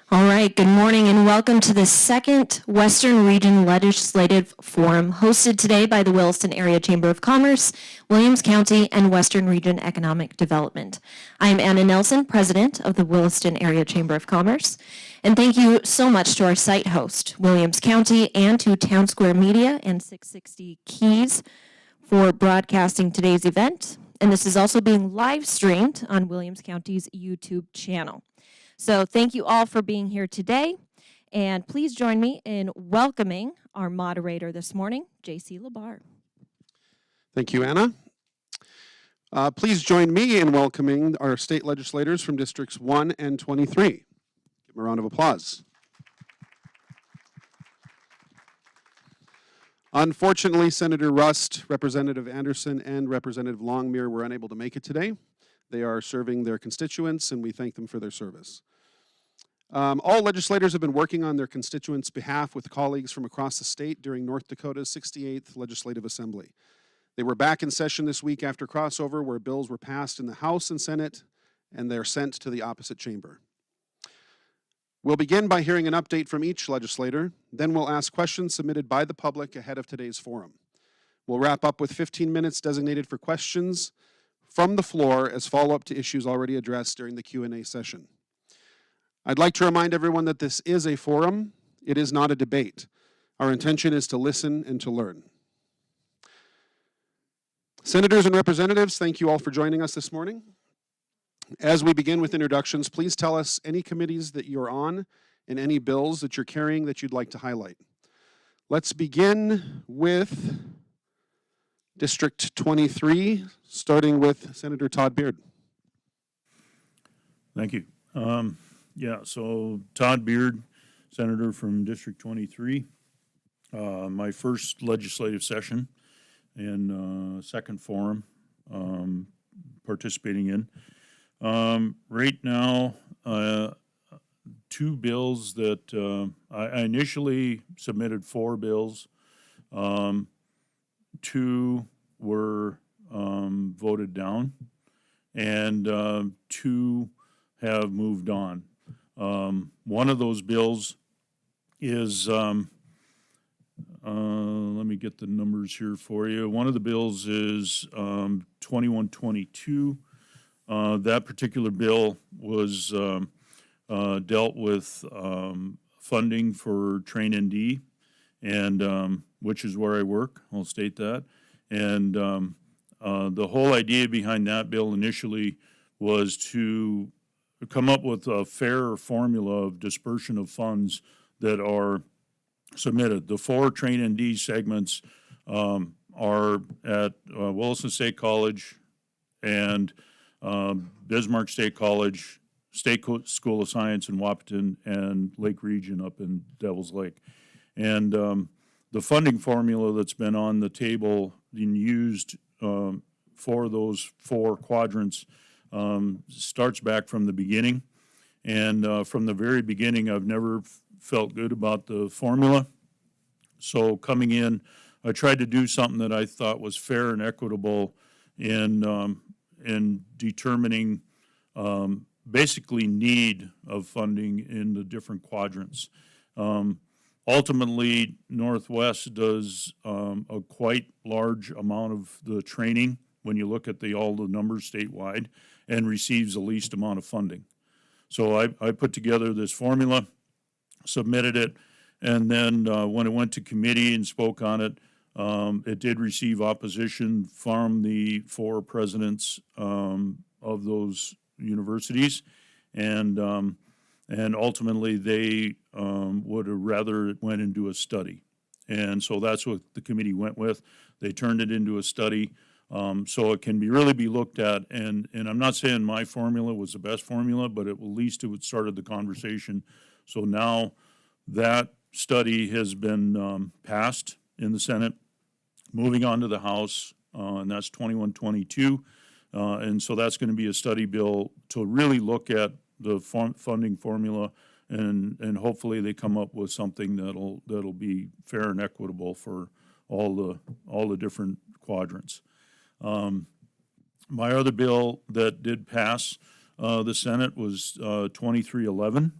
All right, good morning and welcome to the second Western Region Legislative Forum hosted today by the Williston Area Chamber of Commerce, Williams County, and Western Region Economic Development. I am Anna Nelson, President of the Williston Area Chamber of Commerce, and thank you so much to our site host, Williams County, and to Town Square Media and 660 Keys for broadcasting today's event. And this is also being live streamed on Williams County's YouTube channel. So thank you all for being here today, and please join me in welcoming our moderator this morning, J.C. Labar. Thank you, Anna. Please join me in welcoming our state legislators from Districts 1 and 23. Give them a round of applause. Unfortunately, Senator Rust, Representative Anderson, and Representative Longmire were unable to make it today. They are serving their constituents, and we thank them for their service. All legislators have been working on their constituents' behalf with colleagues from across the state during North Dakota's 68th Legislative Assembly. They were back in session this week after crossover, where bills were passed in the House and Senate, and they're sent to the opposite chamber. We'll begin by hearing an update from each legislator. Then we'll ask questions submitted by the public ahead of today's forum. We'll wrap up with 15 minutes designated for questions from the floor as follow-up to issues already addressed during the Q&A session. I'd like to remind everyone that this is a forum. It is not a debate. Our intention is to listen and to learn. Senators and representatives, thank you all for joining us this morning. As we begin with introductions, please tell us any committees that you're on and any bills that you're carrying that you'd like to highlight. Let's begin with District 23, starting with Senator Todd Beard. Thank you. So Todd Beard, Senator from District 23. My first legislative session and second forum participating in. Right now, two bills that I initially submitted 4 bills. Two were voted down, and 2 have moved on. One of those bills is, let me get the numbers here for you. One of the bills is 2122. That particular bill was dealt with funding for Train ND, and which is where I work. I'll state that. And the whole idea behind that bill initially was to come up with a fair formula of dispersion of funds that are submitted. The 4 Train ND segments are at Williston State College and Bismarck State College, State School of Science in Wahpeton, and Lake Region up in Devil's Lake. And the funding formula that's been on the table and used for those 4 quadrants starts back from the beginning. And from the very beginning, I've never felt good about the formula. So coming in, I tried to do something that I thought was fair and equitable in determining basically need of funding in the different quadrants. Ultimately, Northwest does a quite large amount of the training when you look at all the numbers statewide, and receives the least amount of funding. So I put together this formula, submitted it, and then when it went to committee and spoke on it, it did receive opposition from the 4 presidents of those universities, and ultimately they would have rather it went into a study. And so that's what the committee went with. They turned it into a study. So it can really be looked at, and I'm not saying my formula was the best formula, but at least it started the conversation. So now that study has been passed in the Senate, moving on to the House, and that's 2122. And so that's going to be a study bill to really look at the funding formula, and hopefully they come up with something that'll be fair and equitable for all the different quadrants. My other bill that did pass the Senate was 2311.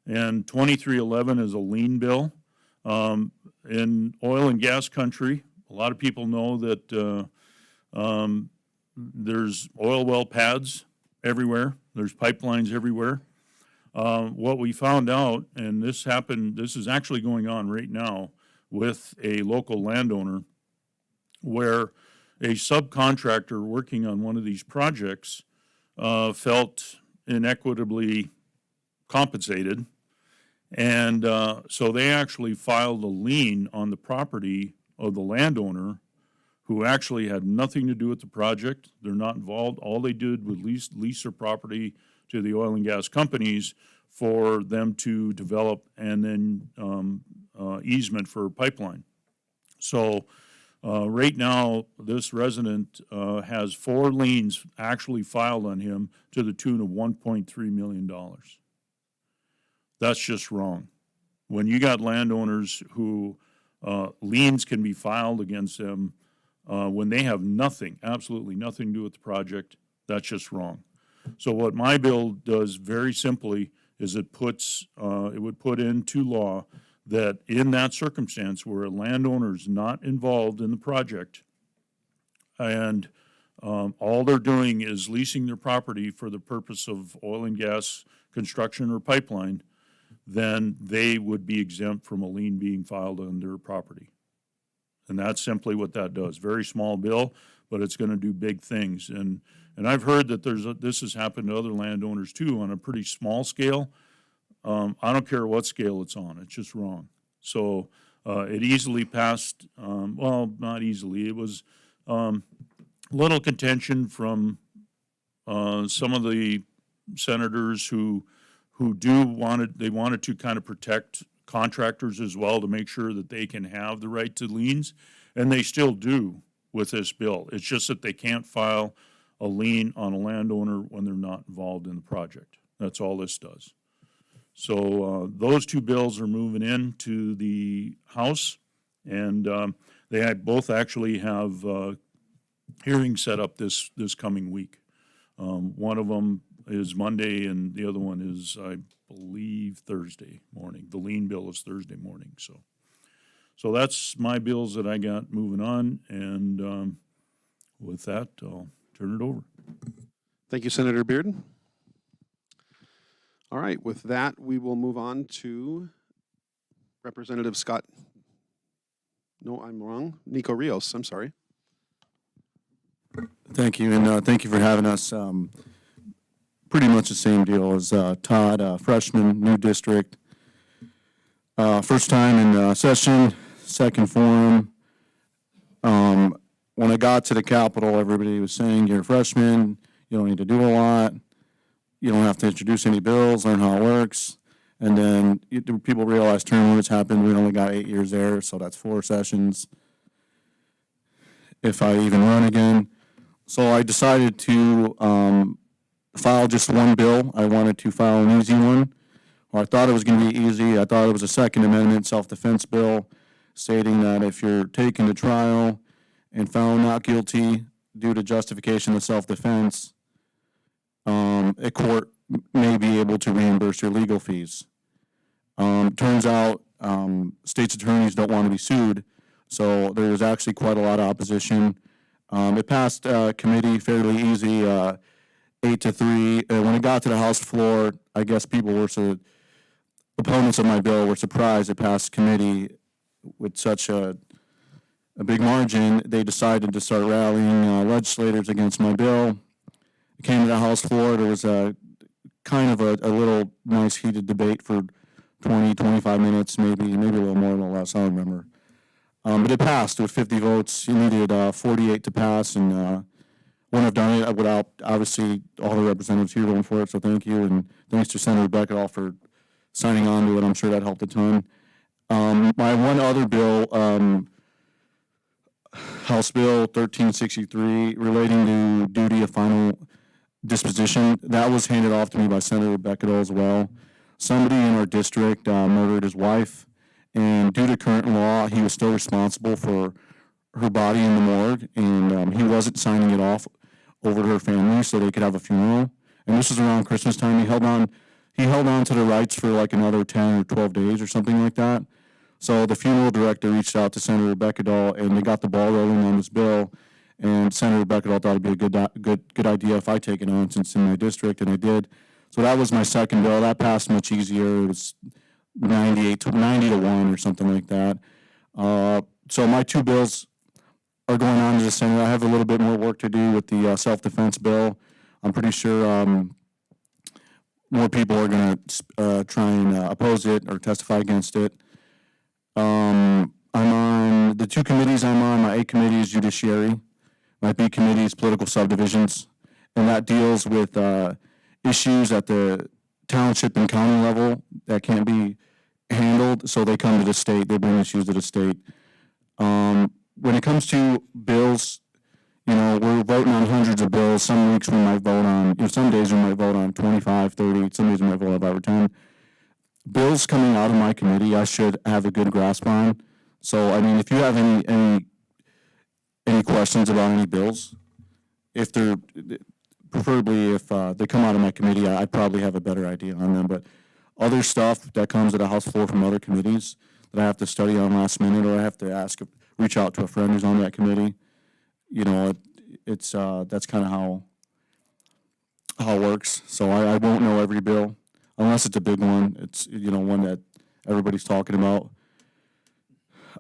And 2311 is a lien bill. In oil and gas country, a lot of people know that there's oil well pads everywhere. There's pipelines everywhere. What we found out, and this is actually going on right now with a local landowner, where a subcontractor working on one of these projects felt inequitably compensated. And so they actually filed a lien on the property of the landowner, who actually had nothing to do with the project. They're not involved. All they did was lease their property to the oil and gas companies for them to develop and then easement for a pipeline. So right now, this resident has 4 liens actually filed on him to the tune of $1.3 million. That's just wrong. When you got landowners who liens can be filed against them when they have nothing, absolutely nothing to do with the project, that's just wrong. So what my bill does very simply is it would put into law that in that circumstance where a landowner is not involved in the project and all they're doing is leasing their property for the purpose of oil and gas construction or pipeline, then they would be exempt from a lien being filed on their property. And that's simply what that does. Very small bill, but it's going to do big things. And I've heard that this has happened to other landowners too on a pretty small scale. I don't care what scale it's on. It's just wrong. So it easily passed, well, not easily. It was little contention from some of the senators who wanted to kind of protect contractors as well to make sure that they can have the right to liens, and they still do with this bill. It's just that they can't file a lien on a landowner when they're not involved in the project. That's all this does. So those 2 bills are moving into the House, and they both actually have hearings set up this coming week. One of them is Monday, and the other one is, I believe, Thursday morning. The lien bill is Thursday morning. So that's my bills that I got moving on, and with that, I'll turn it over. Thank you, Senator Beard. All right, with that, we will move on to Representative Scott. No, I'm wrong. Nico Rios, I'm sorry. Thank you, and thank you for having us. Pretty much the same deal as Todd, freshman, new district. First time in session, second forum. When I got to the Capitol, everybody was saying, you're a freshman, you don't need to do a lot, you don't have to introduce any bills, learn how it works. And then people realize term limits happened. We only got 8 years there, so that's 4 sessions if I even run again. So I decided to file just one bill. I wanted to file an easy one. Or I thought it was going to be easy. I thought it was a Second Amendment self-defense bill stating that if you're taken to trial and found not guilty due to justification of self-defense, a court may be able to reimburse your legal fees. Turns out state's attorneys don't want to be sued, so there's actually quite a lot of opposition. It passed committee fairly easy, 8-3. When it got to the House floor, I guess opponents of my bill were surprised it passed committee with such a big margin. They decided to start rallying legislators against my bill. It came to the House floor. There was a little nice heated debate for 20, 25 minutes, maybe a little more, a little less, I don't remember. But it passed with 50 votes. You needed 48 to pass, and wouldn't have done it without, obviously, all the representatives here going for it, so thank you. And thanks to Senator Beckett for signing on to it. I'm sure that helped a ton. My one other bill, House Bill 1363, relating to duty of final disposition, that was handed off to me by Senator Beckett as well. Somebody in our district murdered his wife, and due to current law, he was still responsible for her body in the morgue, and he wasn't signing it off over to her family so they could have a funeral. And this was around Christmas time. He held on he held on to the rights for like another 10 or 12 days or something like that. So the funeral director reached out to Senator Beckedahl, and they got the ball rolling on this bill. And Senator Beckedahl thought it'd be a good idea if I take it on, since it's in my district, and I did. So that was my second bill. That passed much easier. It was 90 to 1 or something like that. So my two bills are going on to the Senate. I have a little bit more work to do with the self-defense bill. I'm pretty sure more people are going to try and oppose it or testify against it. I'm on the two committees I'm on. My A committee is judiciary. My B committee is political subdivisions, and that deals with issues at the township and county level that can't be handled, so they come to the state. They bring issues to the state. When it comes to bills, we're voting on hundreds of bills. Some weeks we might vote on, some days we might vote on 25, 30. Some days we might vote on 5 or 10. Bills coming out of my committee, I should have a good grasp on. So, I mean, if you have any questions about any bills, preferably if they come out of my committee, I'd probably have a better idea on them. But other stuff that comes to the House floor from other committees that I have to study on last minute, or I have to reach out to a friend who's on that committee, it's that's kind of how it works. So I won't know every bill unless it's a big one. It's one that everybody's talking about.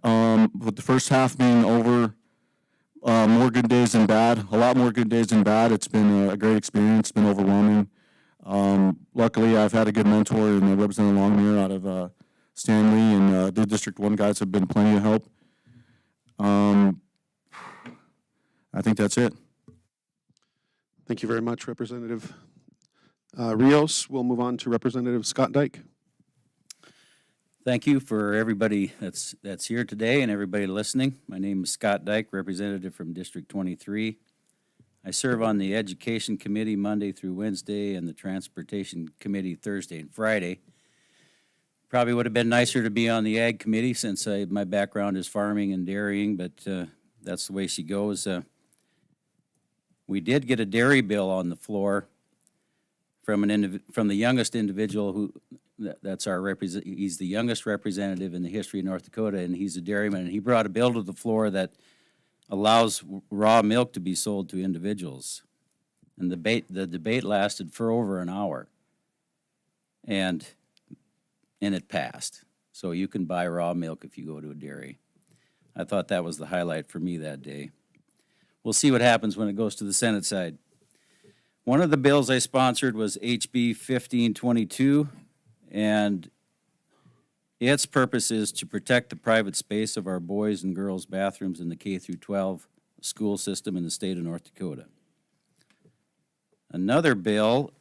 With the first half being over, more good days than bad. A lot more good days than bad. It's been a great experience. It's been overwhelming. Luckily, I've had a good mentor in Representative Longmire out of Stanley, and the District 1 guys have been plenty of help. I think that's it. Thank you very much, Representative Rios. We'll move on to Representative Scott Dyke. Thank you for everybody that's here today and everybody listening. My name is Scott Dyke, representative from District 23. I serve on the Education Committee Monday through Wednesday and the Transportation Committee Thursday and Friday. Probably would have been nicer to be on the Ag Committee since my background is farming and dairying, but that's the way she goes. We did get a dairy bill on the floor from the youngest individual who. That's our he's the youngest representative in the history of North Dakota, and he's a dairyman. And he brought a bill to the floor that allows raw milk to be sold to individuals. And the debate lasted for over an hour, and it passed. So you can buy raw milk if you go to a dairy. I thought that was the highlight for me that day. We'll see what happens when it goes to the Senate side. One of the bills I sponsored was HB 1522. And its purpose is to protect the private space of our boys' and girls' bathrooms in the K-12 school system in the state of North Dakota. Another bill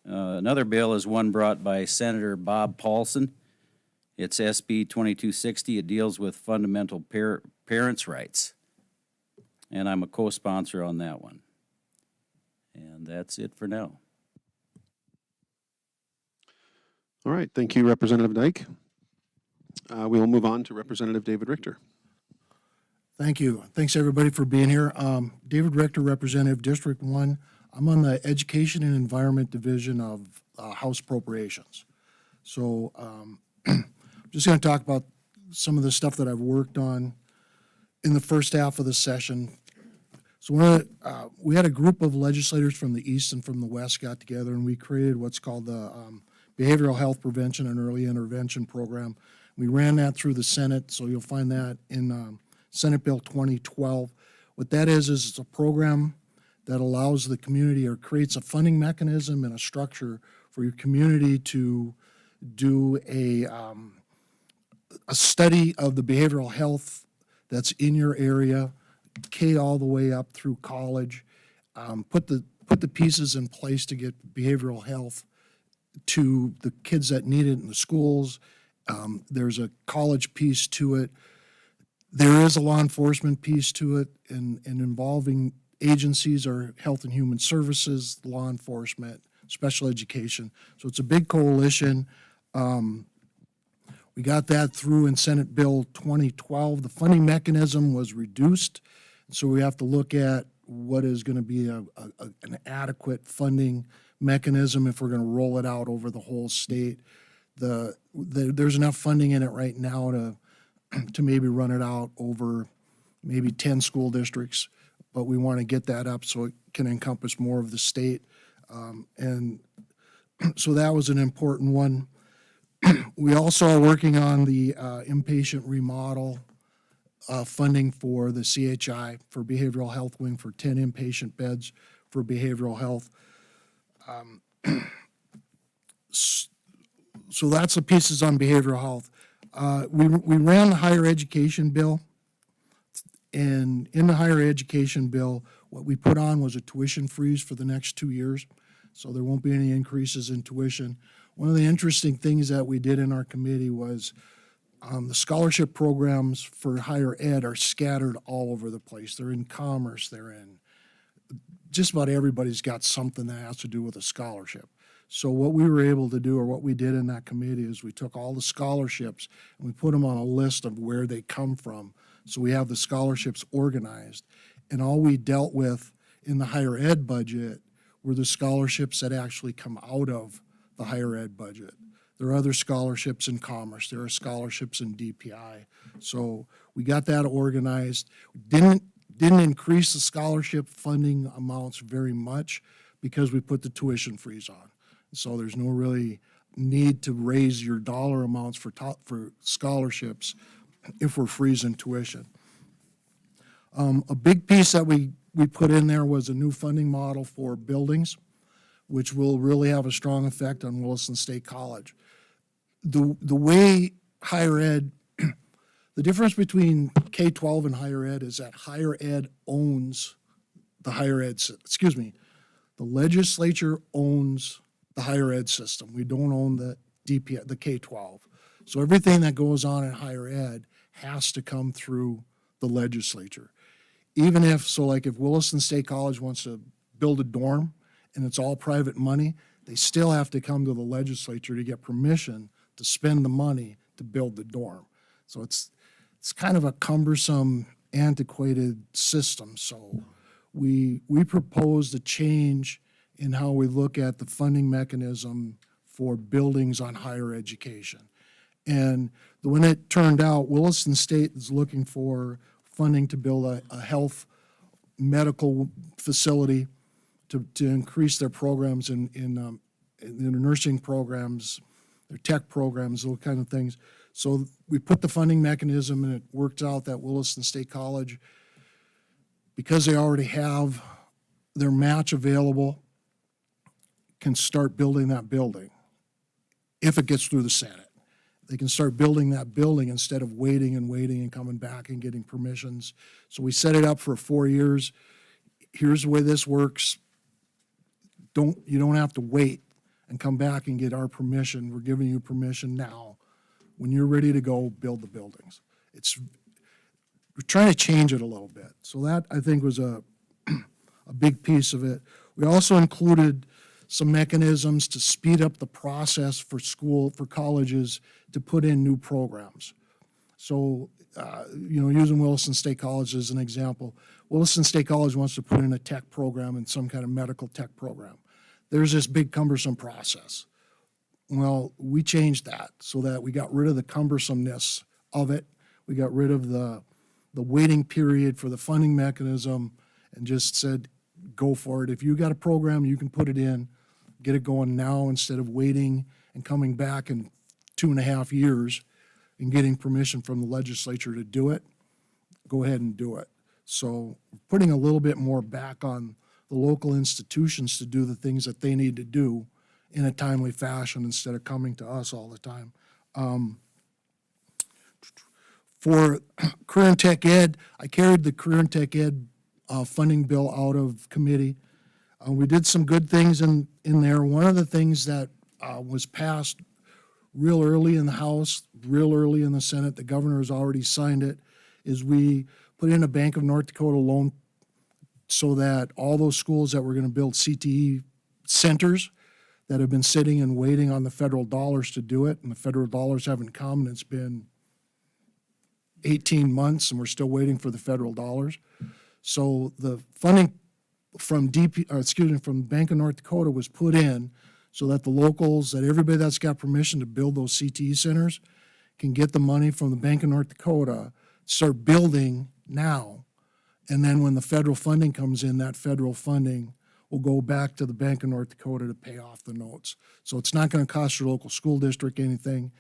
is one brought by Senator Bob Paulson. It's SB 2260. It deals with fundamental parents' rights. And I'm a co-sponsor on that one. And that's it for now. All right, thank you, Representative Dyke. We will move on to Representative David Richter. Thank you. Thanks, everybody, for being here. David Richter, Representative, District 1. I'm on the Education and Environment Division of House Appropriations. So I'm just going to talk about some of the stuff that I've worked on in the first half of the session. So we had a group of legislators from the East and from the West got together, and we created what's called the Behavioral Health Prevention and Early Intervention Program. We ran that through the Senate, so you'll find that in Senate Bill 2012. What that is it's a program that allows the community or creates a funding mechanism and a structure for your community to do a study of the behavioral health that's in your area, K all the way up through college, put the pieces in place to get behavioral health to the kids that need it in the schools. There's a college piece to it. There is a law enforcement piece to it and involving agencies or Health and Human Services, law enforcement, special education. So it's a big coalition. We got that through in Senate Bill 2012. The funding mechanism was reduced, so we have to look at what is going to be an adequate funding mechanism if we're going to roll it out over the whole state. There's enough funding in it right now to maybe run it out over maybe 10 school districts, but we want to get that up so it can encompass more of the state. And so that was an important one. We also are working on the inpatient remodel funding for the CHI for behavioral health wing for 10 inpatient beds for behavioral health. So that's the pieces on behavioral health. We ran the higher education bill, and in the higher education bill, what we put on was a tuition freeze for the next 2 years, so there won't be any increases in tuition. One of the interesting things that we did in our committee was the scholarship programs for higher ed are scattered all over the place. They're in commerce, they're in, just about everybody's got something that has to do with a scholarship. So what we were able to do, or what we did in that committee, is we took all the scholarships and we put them on a list of where they come from. So we have the scholarships organized. And all we dealt with in the higher ed budget were the scholarships that actually come out of the higher ed budget. There are other scholarships in commerce. There are scholarships in DPI. So we got that organized. Didn't increase the scholarship funding amounts very much because we put the tuition freeze on. So there's no really need to raise your dollar amounts for scholarships if we're freezing tuition. A big piece that we put in there was a new funding model for buildings, which will really have a strong effect on Williston State College. The way higher ed, the difference between K-12 and higher ed is that higher ed owns the higher ed, the legislature owns the higher ed system. We don't own the DPI, the K-12. So everything that goes on in higher ed has to come through the legislature. Even if, so like if Williston State College wants to build a dorm and it's all private money, they still have to come to the legislature to get permission to spend the money to build the dorm. So it's kind of a cumbersome, antiquated system. So we proposed a change in how we look at the funding mechanism for buildings on higher education. And when it turned out, Williston State is looking for funding to build a health medical facility to increase their programs in their nursing programs, their tech programs, those kind of things. So we put the funding mechanism, and it worked out that Williston State College, because they already have their match available, can start building that building if it gets through the Senate. They can start building that building instead of waiting and coming back and getting permissions. So we set it up for 4 years. Here's the way this works. You don't have to wait and come back and get our permission. We're giving you permission now. When you're ready to go, build the buildings. We're trying to change it a little bit. So that, I think, was a big piece of it. We also included some mechanisms to speed up the process for colleges to put in new programs. So, using Williston State College as an example, Williston State College wants to put in a tech program and some kind of medical tech program. There's this big cumbersome process. Well, we changed that so that we got rid of the cumbersomeness of it. We got rid of the waiting period for the funding mechanism and just said, go for it. If you got a program, you can put it in, get it going now instead of waiting and coming back in 2.5 years and getting permission from the legislature to do it. Go ahead and do it. So putting a little bit more back on the local institutions to do the things that they need to do in a timely fashion instead of coming to us all the time. For Career and Tech Ed, I carried the Career and Tech Ed funding bill out of committee. We did some good things in there. One of the things that was passed real early in the House, real early in the Senate, the governor has already signed it, is we put in a Bank of North Dakota loan so that all those schools that were going to build CTE centers that have been sitting and waiting on the federal dollars to do it, and the federal dollars haven't come, and it's been 18 months, and we're still waiting for the federal dollars. So the funding from from Bank of North Dakota was put in so that the locals, that everybody that's got permission to build those CTE centers can get the money from the Bank of North Dakota, start building now. And then when the federal funding comes in, that federal funding will go back to the Bank of North Dakota to pay off the notes. So it's not going to cost your local school district anything.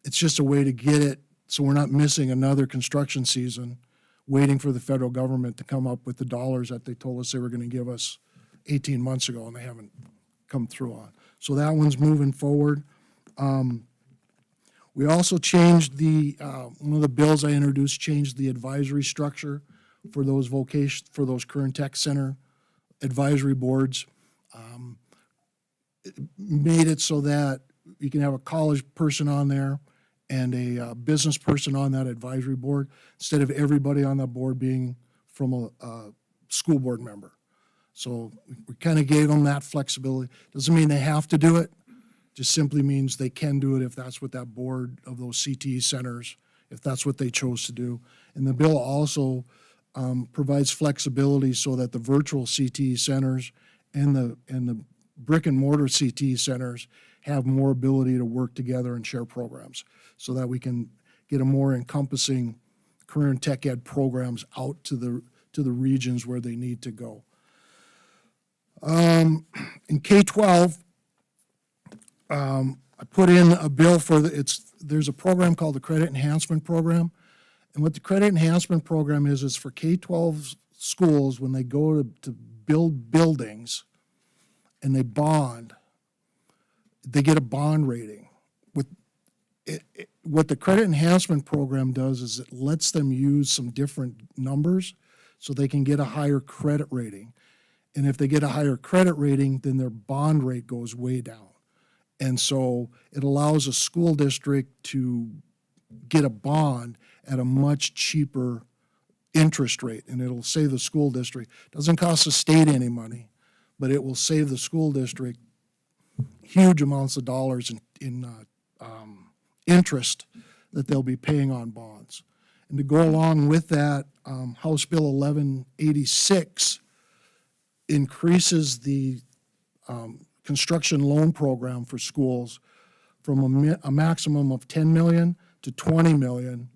It's just a way to get it so we're not missing another construction season waiting for the federal government to come up with the dollars that they told us they were going to give us 18 months ago and they haven't come through on. So that one's moving forward. We also changed one of the bills I introduced changed the advisory structure for those current tech center advisory boards. It made it so that you can have a college person on there and a business person on that advisory board instead of everybody on that board being from a school board member. So we kind of gave them that flexibility. Doesn't mean they have to do it. Just simply means they can do it if that's what that board of those CTE centers, if that's what they chose to do. And the bill also provides flexibility so that the virtual CTE centers and the brick and mortar CTE centers have more ability to work together and share programs so that we can get a more encompassing career and tech ed programs out to the regions where they need to go. In K-12, I put in a bill for there's a program called the Credit Enhancement Program. And what the Credit Enhancement Program is for K-12 schools when they go to build buildings and they bond, they get a bond rating. What the Credit Enhancement Program does is it lets them use some different numbers so they can get a higher credit rating. And if they get a higher credit rating, then their bond rate goes way down. And so it allows a school district to get a bond at a much cheaper interest rate, and it'll save the school district. Doesn't cost the state any money, but it will save the school district huge amounts of dollars in interest that they'll be paying on bonds. And to go along with that, House Bill 1186 increases the construction loan program for schools from a maximum of 10 million to 20 million,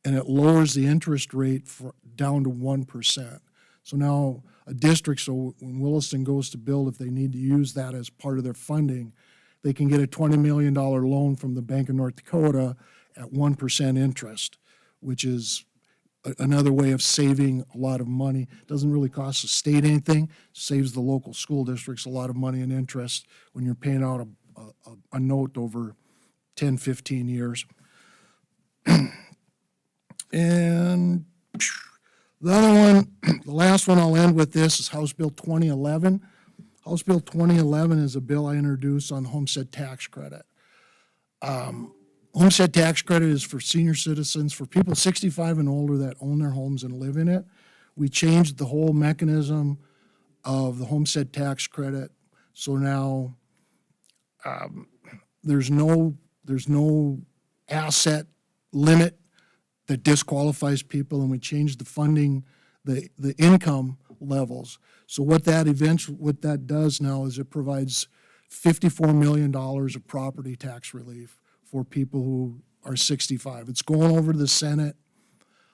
and it lowers the interest rate down to 1%. So now a district, so when Williston goes to build, if they need to use that as part of their funding, they can get a $20 million loan from the Bank of North Dakota at 1% interest, which is another way of saving a lot of money. Doesn't really cost the state anything, saves the local school districts a lot of money in interest when you're paying out a note over 10, 15 years. And the other one, the last one I'll end with this is House Bill 2011. House Bill 2011 is a bill I introduced on homestead tax credit. Homestead tax credit is for senior citizens, for people 65 and older that own their homes and live in it. We changed the whole mechanism of the homestead tax credit. So now there's no asset limit that disqualifies people, and we changed the funding, the income levels. So what that does now is it provides $54 million of property tax relief for people who are 65. It's going over to the Senate.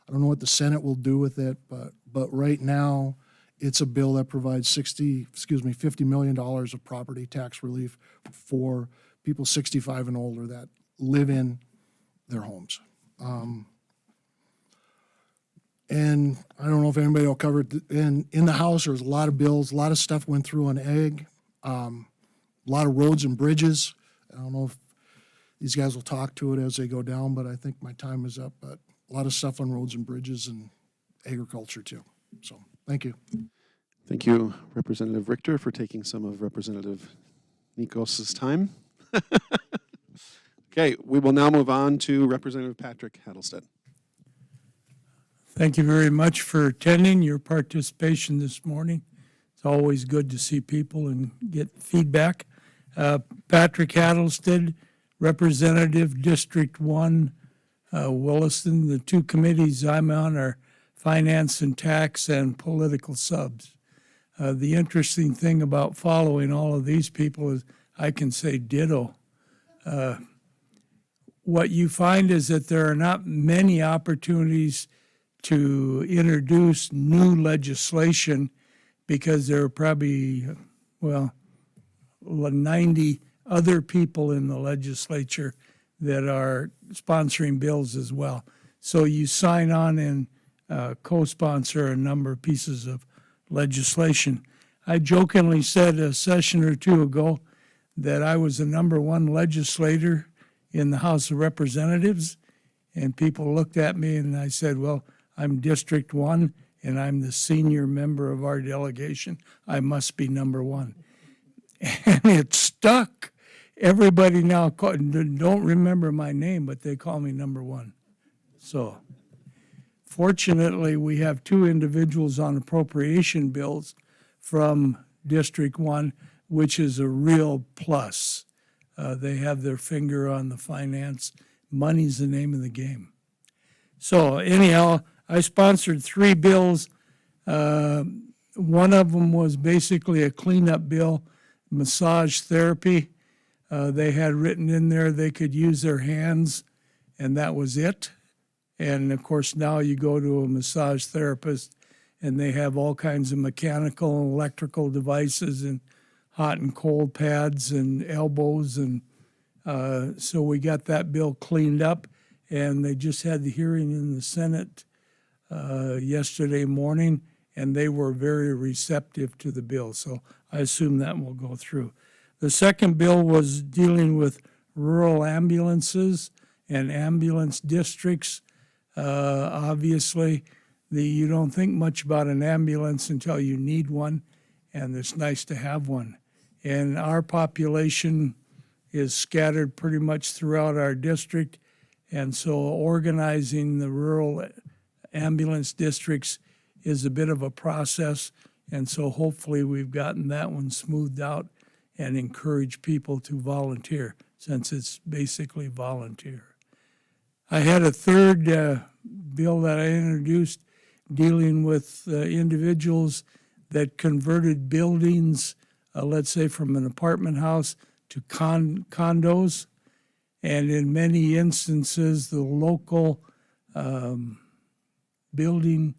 I don't know what the Senate will do with it, but right now it's a bill that provides $50 million of property tax relief for people 65 and older that live in their homes. And I don't know if anybody will cover it. In the House, there's a lot of bills, a lot of stuff went through on ag, a lot of roads and bridges. I don't know if these guys will talk to it as they go down, but I think my time is up. But a lot of stuff on roads and bridges and agriculture too. So thank you. Thank you, Representative Richter, for taking some of Representative Nikos's time. Okay, we will now move on to Representative Patrick Hattlestead. Thank you very much for attending, your participation this morning. It's always good to see people and get feedback. Patrick Hattlestead, Representative District 1, Williston. The two committees I'm on are Finance and Tax and Political Subs. The interesting thing about following all of these people is I can say ditto. What you find is that there are not many opportunities to introduce new legislation because there are probably, 90 other people in the legislature that are sponsoring bills as well. So you sign on and co-sponsor a number of pieces of legislation. I jokingly said a session or two ago that I was the number one legislator in the House of Representatives, and people looked at me and I said, well, I'm District 1 and I'm the senior member of our delegation. I must be number one. And it stuck. Everybody now don't remember my name, but they call me number one. So fortunately, we have two individuals on appropriation bills from District 1, which is a real plus. They have their finger on the finance. Money's the name of the game. So anyhow, I sponsored 3 bills. One of them was basically a cleanup bill, massage therapy. They had written in there they could use their hands, and that was it. And of course, now you go to a massage therapist, and they have all kinds of mechanical and electrical devices and hot and cold pads and elbows. And so we got that bill cleaned up, and they just had the hearing in the Senate yesterday morning, and they were very receptive to the bill. So I assume that will go through. The second bill was dealing with rural ambulances and ambulance districts. Obviously, you don't think much about an ambulance until you need one, and it's nice to have one. And our population is scattered pretty much throughout our district, and so organizing the rural ambulance districts is a bit of a process, and so hopefully we've gotten that one smoothed out and encourage people to volunteer, since it's basically volunteer. I had a third bill that I introduced dealing with individuals that converted buildings, let's say from an apartment house to condos, and in many instances, the local building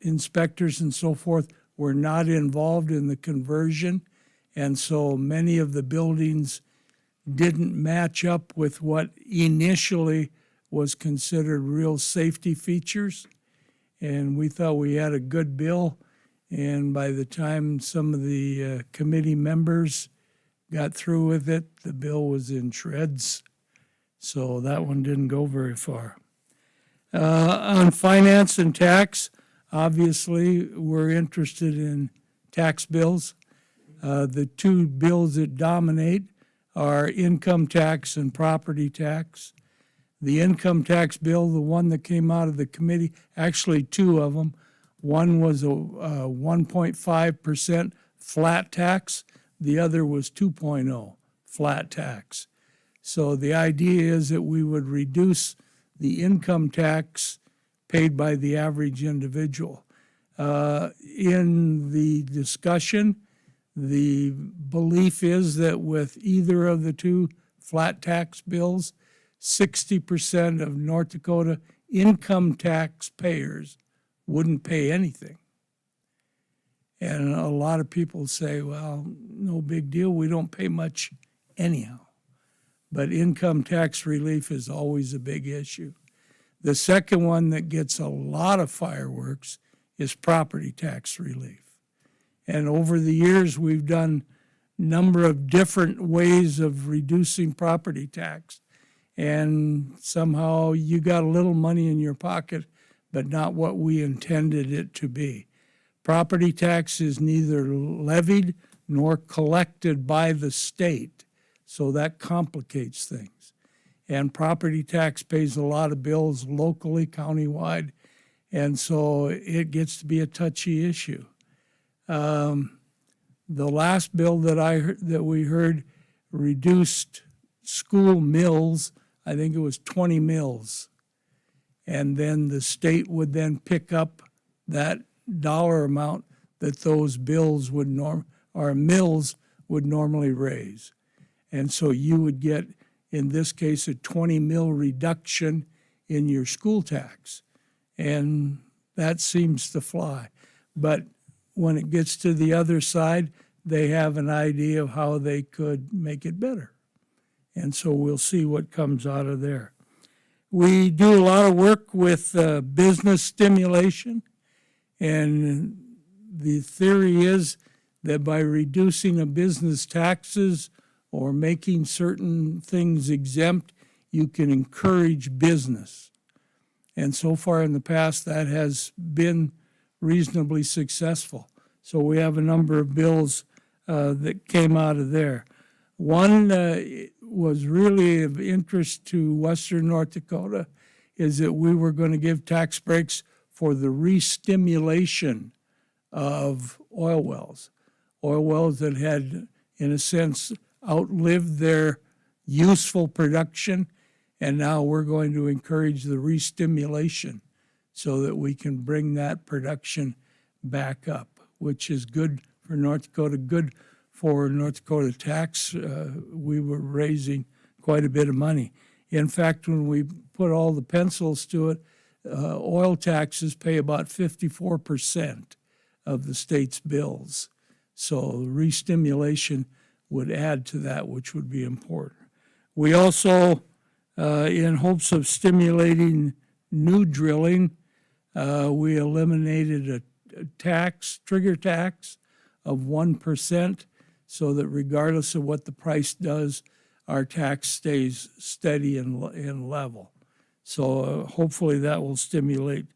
inspectors and so forth were not involved in the conversion, and so many of the buildings didn't match up with what initially was considered real safety features. And we thought we had a good bill, and by the time some of the committee members got through with it, the bill was in shreds. So that one didn't go very far. On finance and tax, obviously, we're interested in tax bills. The two bills that dominate are income tax and property tax. The income tax bill, the one that came out of the committee, actually two of them. One was a 1.5% flat tax. The other was 2.0 flat tax. So the idea is that we would reduce the income tax paid by the average individual. In the discussion, the belief is that with either of the two flat tax bills, 60% of North Dakota income tax payers wouldn't pay anything. And a lot of people say, well, no big deal, we don't pay much anyhow. But income tax relief is always a big issue. The second one that gets a lot of fireworks is property tax relief. And over the years, we've done a number of different ways of reducing property tax. And somehow you got a little money in your pocket, but not what we intended it to be. Property tax is neither levied nor collected by the state, so that complicates things. And property tax pays a lot of bills locally, countywide, and so it gets to be a touchy issue. The last bill that we heard reduced school mills. I think it was 20 mills. And then the state would then pick up that dollar amount that those bills would mills would normally raise. And so you would get, in this case, a 20 mil reduction in your school tax. And that seems to fly. But when it gets to the other side, they have an idea of how they could make it better. And so we'll see what comes out of there. We do a lot of work with business stimulation, and the theory is that by reducing a business taxes or making certain things exempt, you can encourage business. And so far in the past, that has been reasonably successful. So we have a number of bills that came out of there. One was really of interest to Western North Dakota is that we were going to give tax breaks for the re-stimulation of oil wells that had, in a sense, outlived their useful production, and now we're going to encourage the re-stimulation so that we can bring that production back up, which is good for North Dakota, good for North Dakota tax. We were raising quite a bit of money. In fact, when we put all the pencils to it, oil taxes pay about 54% of the state's bills. So re-stimulation would add to that, which would be important. We also, in hopes of stimulating new drilling, we eliminated a tax, trigger tax of 1%, so that regardless of what the price does, our tax stays steady and level. So hopefully that will stimulate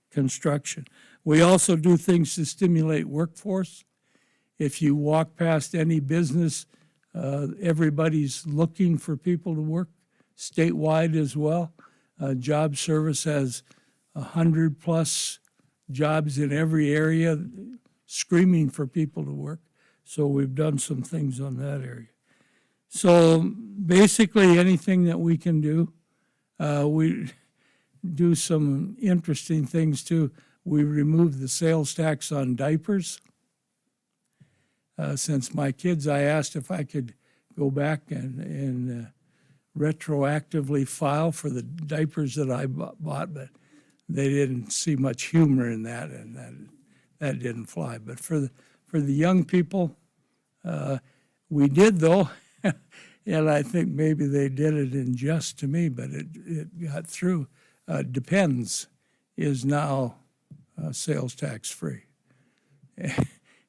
construction. We also do things to stimulate workforce. If you walk past any business, everybody's looking for people to work, statewide as well. Job Service has 100+ jobs in every area, screaming for people to work. So we've done some things on that area. So basically anything that we can do. We do some interesting things too. We removed the sales tax on diapers. Since my kids, I asked if I could go back and retroactively file for the diapers that I bought, but they didn't see much humor in that, and that didn't fly. But for the young people, we did though, and I think maybe they did it in jest to me, but it got through. Depends is now sales tax free.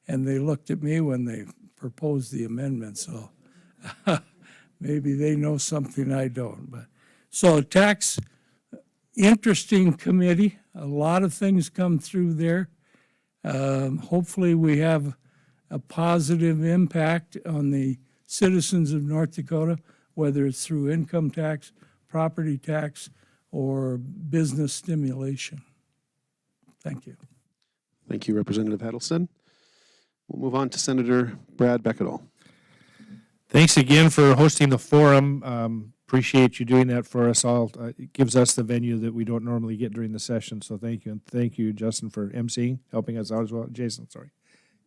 And they looked at me when they proposed the amendment, so maybe they know something I don't. But so tax, interesting committee. A lot of things come through there. Hopefully we have a positive impact on the citizens of North Dakota, whether it's through income tax, property tax, or business stimulation. Thank you. Thank you, Representative Hattlestead. We'll move on to Senator Brad Beckedall. Thanks again for hosting the forum. Appreciate you doing that for us all. It gives us the venue that we don't normally get during the session, so thank you. And thank you, Justin, for emceeing, helping us out as well. Jason, sorry.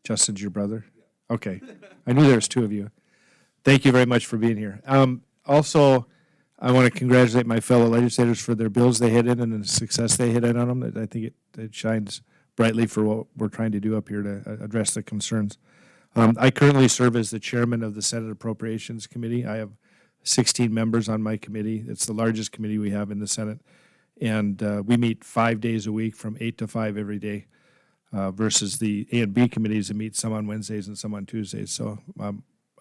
Justin's your brother? Okay. I knew there was two of you. Thank you very much for being here. Also, I want to congratulate my fellow legislators for their bills they hit in and the success they hit in on them. I think it shines brightly for what we're trying to do up here to address the concerns. I currently serve as the chairman of the Senate Appropriations Committee. I have 16 members on my committee. It's the largest committee we have in the Senate. And we meet 5 days a week from 8 to 5 every day versus the A and B committees that meet some on Wednesdays and some on Tuesdays. So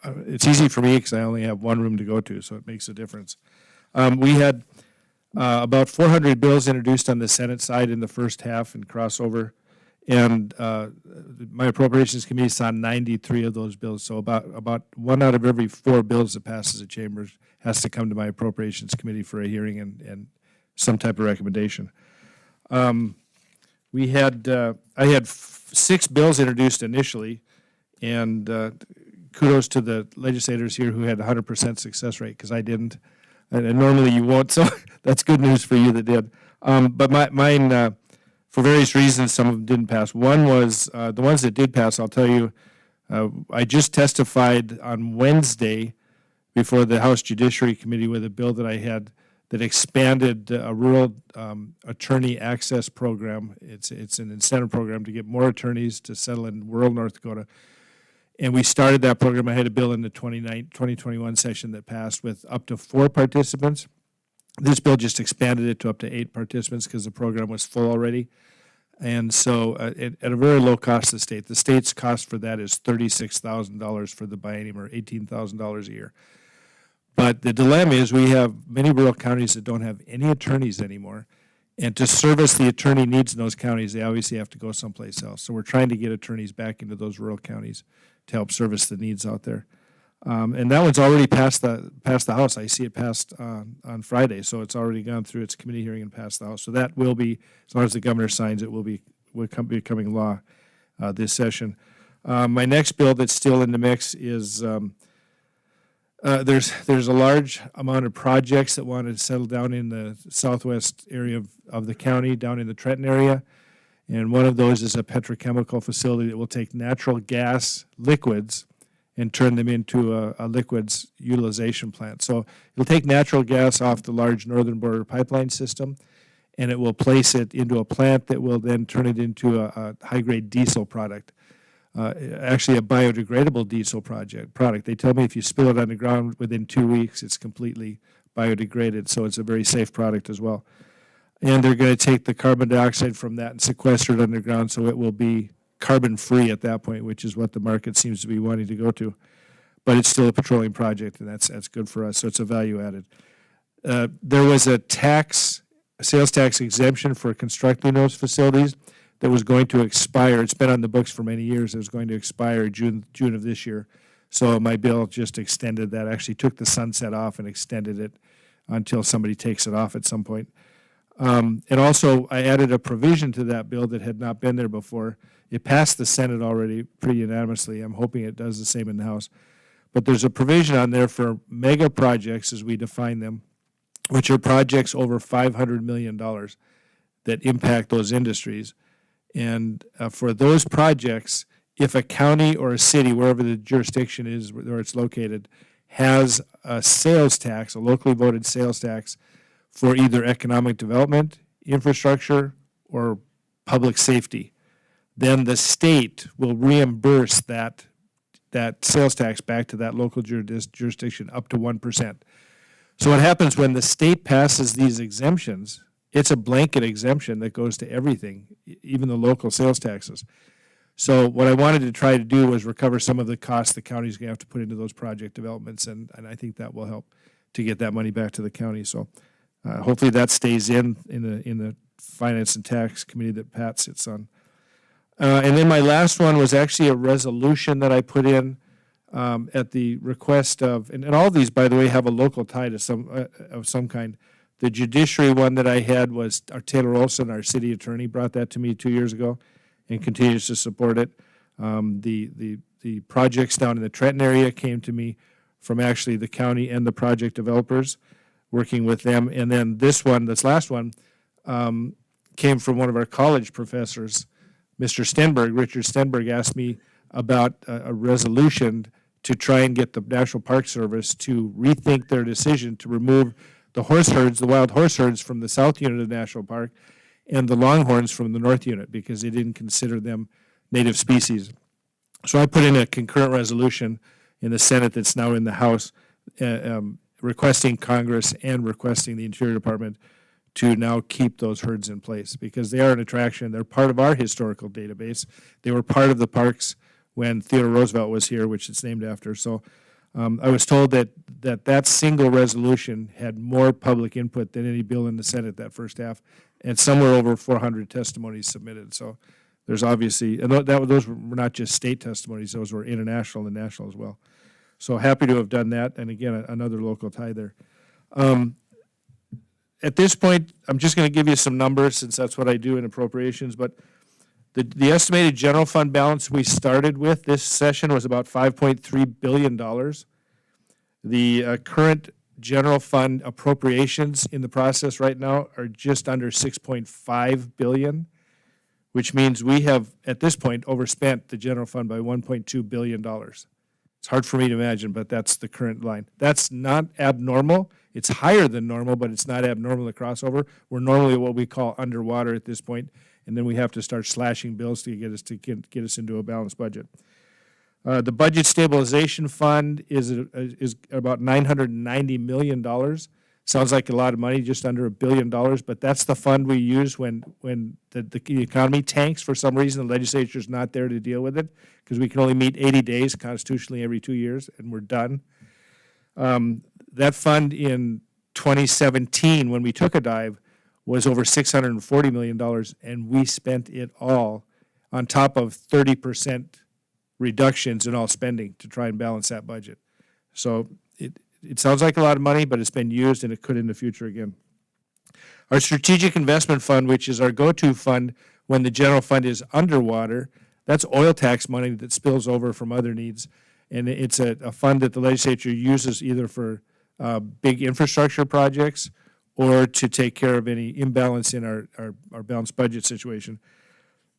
it's easy for me because I only have one room to go to, so it makes a difference. We had about 400 bills introduced on the Senate side in the first half and crossover. And my Appropriations Committee saw 93 of those bills. So about 1 out of every 4 bills that passes the chamber has to come to my Appropriations Committee for a hearing and some type of recommendation. I had 6 bills introduced initially, and kudos to the legislators here who had 100% success rate, because I didn't. And normally you won't, so that's good news for you that did. But mine for various reasons, some of them didn't pass. One was, the ones that did pass, I'll tell you, I just testified on Wednesday before the House Judiciary Committee with a bill that I had that expanded a rural attorney access program. It's an incentive program to get more attorneys to settle in rural North Dakota. And we started that program. I had a bill in the 2021 session that passed with up to 4 participants. This bill just expanded it to up to 8 participants because the program was full already. And so at a very low cost to the state. The state's cost for that is $36,000 for the biennium, or $18,000 a year. But the dilemma is we have many rural counties that don't have any attorneys anymore. And to service the attorney needs in those counties, they obviously have to go someplace else. So we're trying to get attorneys back into those rural counties to help service the needs out there. And that one's already passed the House. I see it passed on Friday, so it's already gone through its committee hearing and passed the House. So that will be, as long as the governor signs it, will becoming law this session. My next bill that's still in the mix is there's a large amount of projects that want to settle down in the southwest area of the county, down in the Trenton area. And one of those is a petrochemical facility that will take natural gas liquids and turn them into a liquids utilization plant. So it'll take natural gas off the large Northern Border pipeline system, and it will place it into a plant that will then turn it into a high-grade diesel product, actually a biodegradable diesel product. They tell me if you spill it on the ground within 2 weeks, it's completely biodegraded, so it's a very safe product as well. And they're going to take the carbon dioxide from that and sequester it underground so it will be carbon-free at that point, which is what the market seems to be wanting to go to. But it's still a petroleum project, and that's good for us, so it's a value added. There was a sales tax exemption for constructing those facilities that was going to expire. It's been on the books for many years. It was going to expire June of this year. So my bill just extended that, actually took the sunset off and extended it until somebody takes it off at some point. And also, I added a provision to that bill that had not been there before. It passed the Senate already pretty unanimously. I'm hoping it does the same in the House. But there's a provision on there for mega projects, as we define them, which are projects over $500 million that impact those industries. And for those projects, if a county or a city, wherever the jurisdiction is, where it's located, has a sales tax, a locally voted sales tax, for either economic development, infrastructure, or public safety, then the state will reimburse that sales tax back to that local jurisdiction up to 1%. So what happens when the state passes these exemptions, it's a blanket exemption that goes to everything, even the local sales taxes. So what I wanted to try to do was recover some of the costs the county's going to have to put into those project developments, and I think that will help to get that money back to the county. So hopefully that stays in the Finance and Tax Committee that Pat sits on. And then my last one was actually a resolution that I put in at the request of, and all of these, by the way, have a local tie to some kind. The judiciary one that I had was Taylor Olson, our city attorney, brought that to me 2 years ago and continues to support it. The projects down in the Trenton area came to me from actually the county and the project developers, working with them. And then this last one, came from one of our college professors, Mr. Stenberg. Richard Stenberg asked me about a resolution to try and get the National Park Service to rethink their decision to remove the wild horse herds from the south unit of the national park and the longhorns from the north unit because they didn't consider them native species. So I put in a concurrent resolution in the Senate that's now in the House requesting Congress and requesting the Interior Department to now keep those herds in place because they are an attraction. They're part of our historical database. They were part of the parks when Theodore Roosevelt was here, which it's named after. So I was told that single resolution had more public input than any bill in the Senate that first half, and somewhere over 400 testimonies submitted. So there's obviously, and those were not just state testimonies, those were international and national as well. So happy to have done that, and again, another local tie there. At this point, I'm just going to give you some numbers since that's what I do in appropriations, but the estimated general fund balance we started with this session was about $5.3 billion. The current general fund appropriations in the process right now are just under $6.5 billion. which means we have, at this point, overspent the general fund by $1.2 billion. It's hard for me to imagine, but that's the current line. That's not abnormal. It's higher than normal, but it's not abnormal, the crossover. We're normally what we call underwater at this point, and then we have to start slashing bills to get us into a balanced budget. The budget stabilization fund is about $990 million. Sounds like a lot of money, just under $1 billion, but that's the fund we use when the economy tanks for some reason. The legislature's not there to deal with it because we can only meet 80 days constitutionally every 2 years, and we're done. That fund in 2017, when we took a dive, was over $640 million, and we spent it all on top of 30% reductions in all spending to try and balance that budget. So it sounds like a lot of money, but it's been used, and it could in the future again. Our strategic investment fund, which is our go-to fund when the general fund is underwater, that's oil tax money that spills over from other needs. And it's a fund that the legislature uses either for big infrastructure projects or to take care of any imbalance in our balanced budget situation.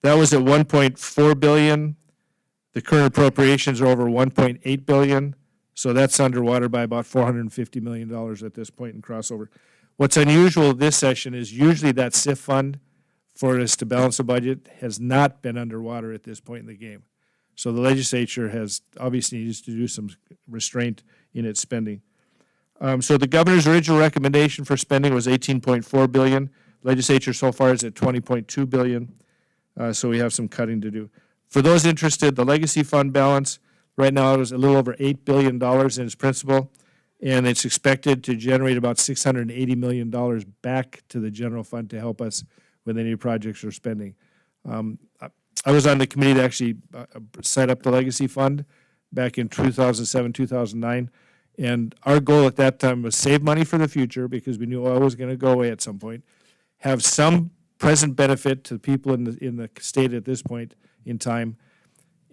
That was at $1.4 billion. The current appropriations are over $1.8 billion. So that's underwater by about $450 million at this point in crossover. What's unusual this session is usually that SIF fund for us to balance the budget has not been underwater at this point in the game. So the legislature has obviously needs to do some restraint in its spending. So the governor's original recommendation for spending was $18.4 billion. Legislature so far is at $20.2 billion. So we have some cutting to do. For those interested, the legacy fund balance right now is a little over $8 billion in its principal, and it's expected to generate about $680 million back to the general fund to help us with any projects or spending. I was on the committee that actually set up the legacy fund back in 2007, 2009, and our goal at that time was save money for the future because we knew oil was going to go away at some point, have some present benefit to people in the state at this point in time,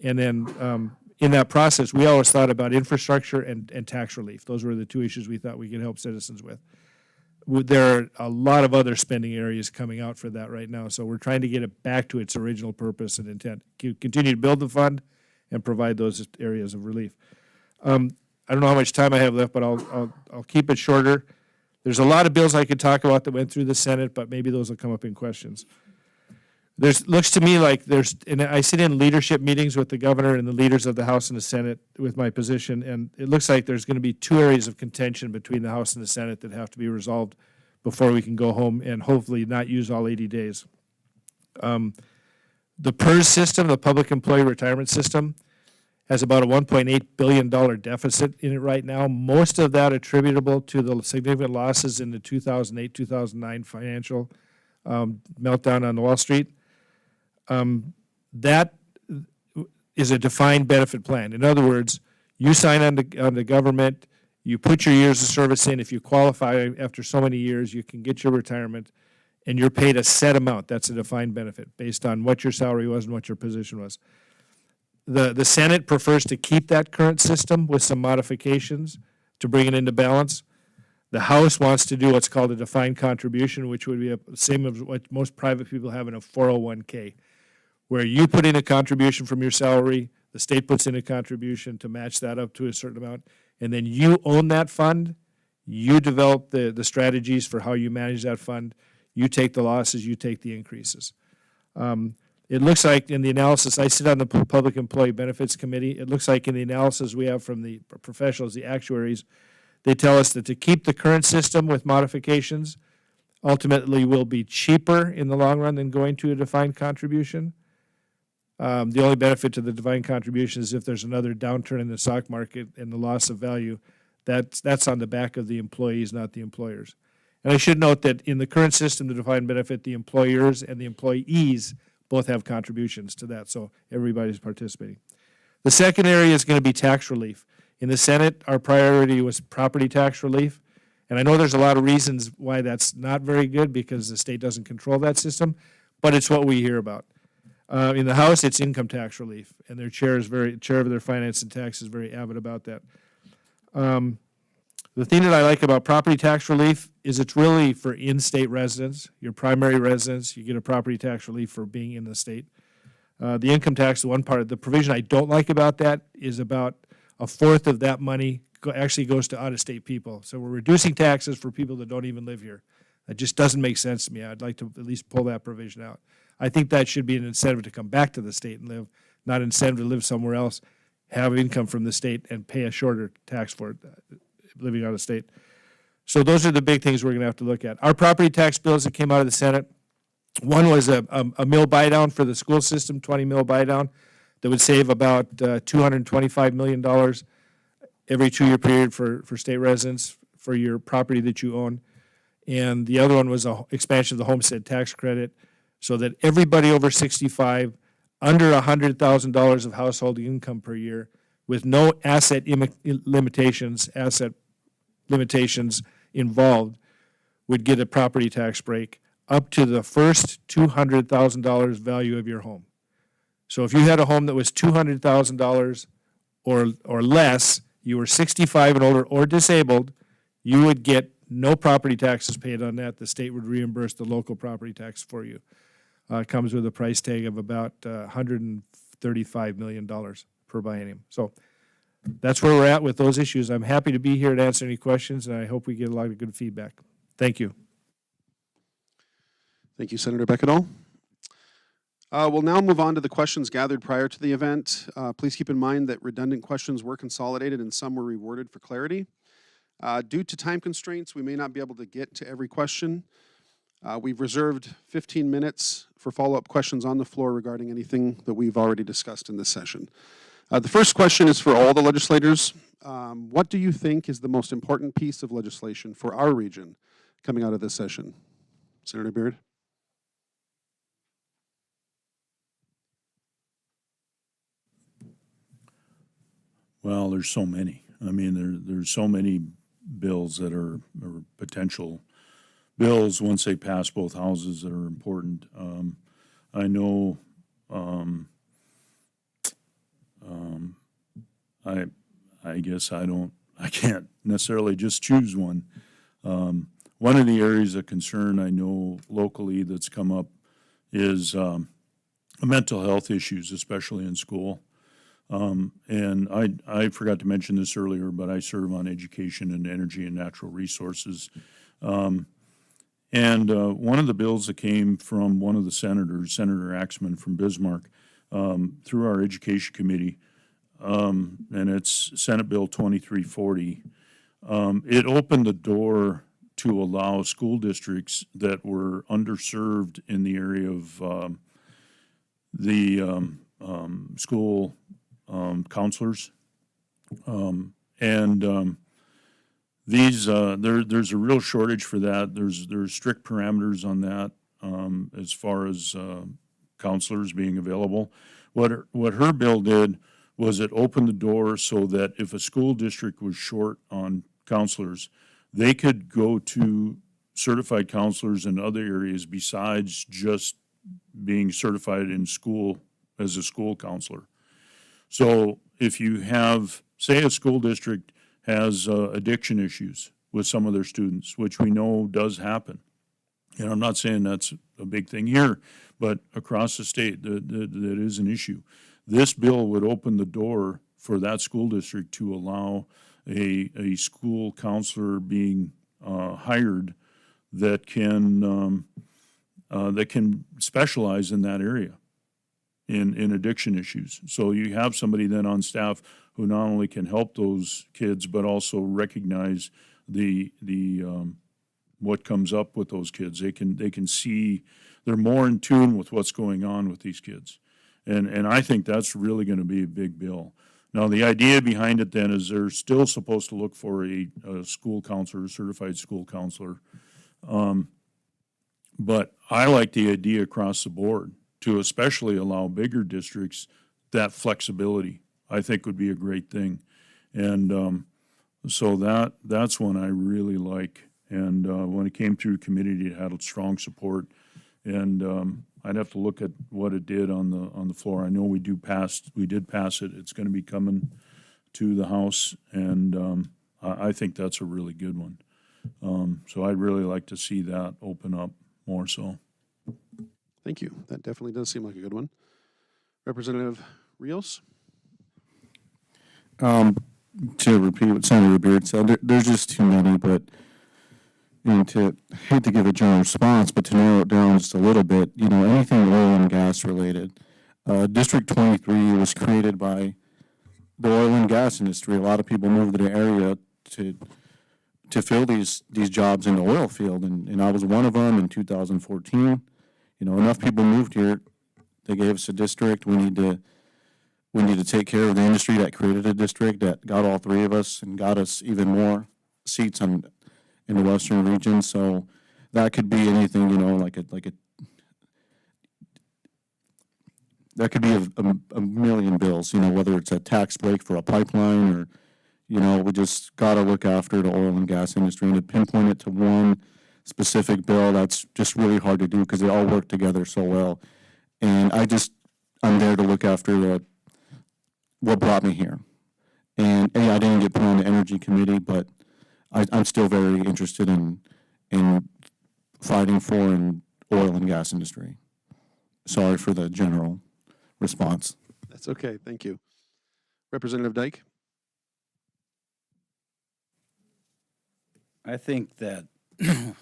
and then in that process, we always thought about infrastructure and tax relief. Those were the two issues we thought we could help citizens with. There are a lot of other spending areas coming out for that right now, so we're trying to get it back to its original purpose and intent. Continue to build the fund and provide those areas of relief. I don't know how much time I have left, but I'll keep it shorter. There's a lot of bills I could talk about that went through the Senate, but maybe those will come up in questions. Looks to me like and I sit in leadership meetings with the governor and the leaders of the House and the Senate with my position, and it looks like there's going to be two areas of contention between the House and the Senate that have to be resolved before we can go home and hopefully not use all 80 days. The PERS system, the Public Employee Retirement System, has about a $1.8 billion deficit in it right now, most of that attributable to the significant losses in the 2008-2009 financial meltdown on Wall Street. That is a defined benefit plan. In other words, you sign on the government, you put your years of service in. If you qualify after so many years, you can get your retirement, and you're paid a set amount. That's a defined benefit based on what your salary was and what your position was. The Senate prefers to keep that current system with some modifications to bring it into balance. The House wants to do what's called a defined contribution, which would be the same as what most private people have in a 401k, where you put in a contribution from your salary, the state puts in a contribution to match that up to a certain amount, and then you own that fund, you develop the strategies for how you manage that fund, you take the losses, you take the increases. It looks like in the analysis, I sit on the Public Employee Benefits Committee, it looks like in the analysis we have from the professionals, the actuaries, they tell us that to keep the current system with modifications ultimately will be cheaper in the long run than going to a defined contribution. The only benefit to the defined contribution is if there's another downturn in the stock market and the loss of value, that's on the back of the employees, not the employers. And I should note that in the current system, the defined benefit, the employers and the employees both have contributions to that, so everybody's participating. The second area is going to be tax relief. In the Senate, our priority was property tax relief, and I know there's a lot of reasons why that's not very good because the state doesn't control that system, but it's what we hear about. In the House, it's income tax relief, and their chair of their finance and tax is very avid about that. The The thing that I like about property tax relief is it's really for in-state residents, your primary residents. You get a property tax relief for being in the state. The income tax, the one part of the provision I don't like about that is about a fourth of that money actually goes to out-of-state people. So we're reducing taxes for people that don't even live here. That just doesn't make sense to me. I'd like to at least pull that provision out. I think that should be an incentive to come back to the state and live, not an incentive to live somewhere else, have income from the state, and pay a shorter tax for it, living out of state. So those are the big things we're going to have to look at. Our property tax bills that came out of the Senate, one was a mill buy-down for the school system, 20 mill buy-down, that would save about $225 million every 2-year period for state residents for your property that you own. And the other one was an expansion of the homestead tax credit so that everybody over 65, under $100,000 of household income per year, with no asset limitations involved, would get a property tax break up to the first $200,000 value of your home. So if you had a home that was $200,000 or less, you were 65 and older or disabled, you would get no property taxes paid on that. The state would reimburse the local property tax for you. It comes with a price tag of about $135 million per biennium. So that's where we're at with those issues. I'm happy to be here to answer any questions, and I hope we get a lot of good feedback. Thank you. Thank you, Senator Bekkedahl. We'll now move on to the questions gathered prior to the event. Please keep in mind that redundant questions were consolidated and some were reworded for clarity. Due to time constraints, we may not be able to get to every question. We've reserved 15 minutes for follow-up questions on the floor regarding anything that we've already discussed in this session. The first question is for all the legislators. What do you think is the most important piece of legislation for our region coming out of this session? Senator Beard? Well, there's so many. I mean, there's so many bills that are potential bills once they pass both houses that are important. I know I guess I can't necessarily just choose one. One of the areas of concern I know locally that's come up is mental health issues, especially in school. And I forgot to mention this earlier, but I serve on education and energy and natural resources. And one of the bills that came from one of the senators, Senator Axman from Bismarck, through our education committee, and it's Senate Bill 2340, it opened the door to allow school districts that were underserved in the area of the school counselors. There's a real shortage for that. There's strict parameters on that as far as counselors being available. What her bill did was it opened the door so that if a school district was short on counselors, they could go to certified counselors in other areas besides just being certified in school as a school counselor. So if you have, say, a school district has addiction issues with some of their students, which we know does happen. And I'm not saying that's a big thing here, but across the state, that is an issue. This bill would open the door for that school district to allow a school counselor being hired that can specialize in that area. In addiction issues. So you have somebody then on staff who not only can help those kids, but also recognize the what comes up with those kids. They can see, they're more in tune with what's going on with these kids. And I think that's really going to be a big bill. Now, the idea behind it then is they're still supposed to look for a school counselor, a certified school counselor. But I like the idea across the board to especially allow bigger districts that flexibility. I think would be a great thing. And so that's one I really like. And when it came through committee, it had strong support. And I'd have to look at what it did on the floor. I know we did pass it. It's going to be coming to the House. And I think that's a really good one. So I'd really like to see that open up more so. Thank you. That definitely does seem like a good one. Representative Rios? To repeat what Senator Beard said, there's just too many, but hate to give a general response, but to narrow it down just a little bit, anything oil and gas related. District 23 was created by the oil and gas industry. A lot of people moved to the area to fill these jobs in the oil field, and I was one of them in 2014. Enough people moved here. They gave us a district. We need to take care of the industry that created a district that got all three of us and got us even more seats in the Western region. So that could be anything, that could be a million bills, whether it's a tax break for a pipeline or, we just got to look after the oil and gas industry, and to pinpoint it to one specific bill, that's just really hard to do because they all work together so well. And I'm there to look after what brought me here. And I didn't get put on the Energy Committee, but I'm still very interested in fighting for an oil and gas industry. Sorry for the general response. That's okay. Thank you. Representative Dyke? I think that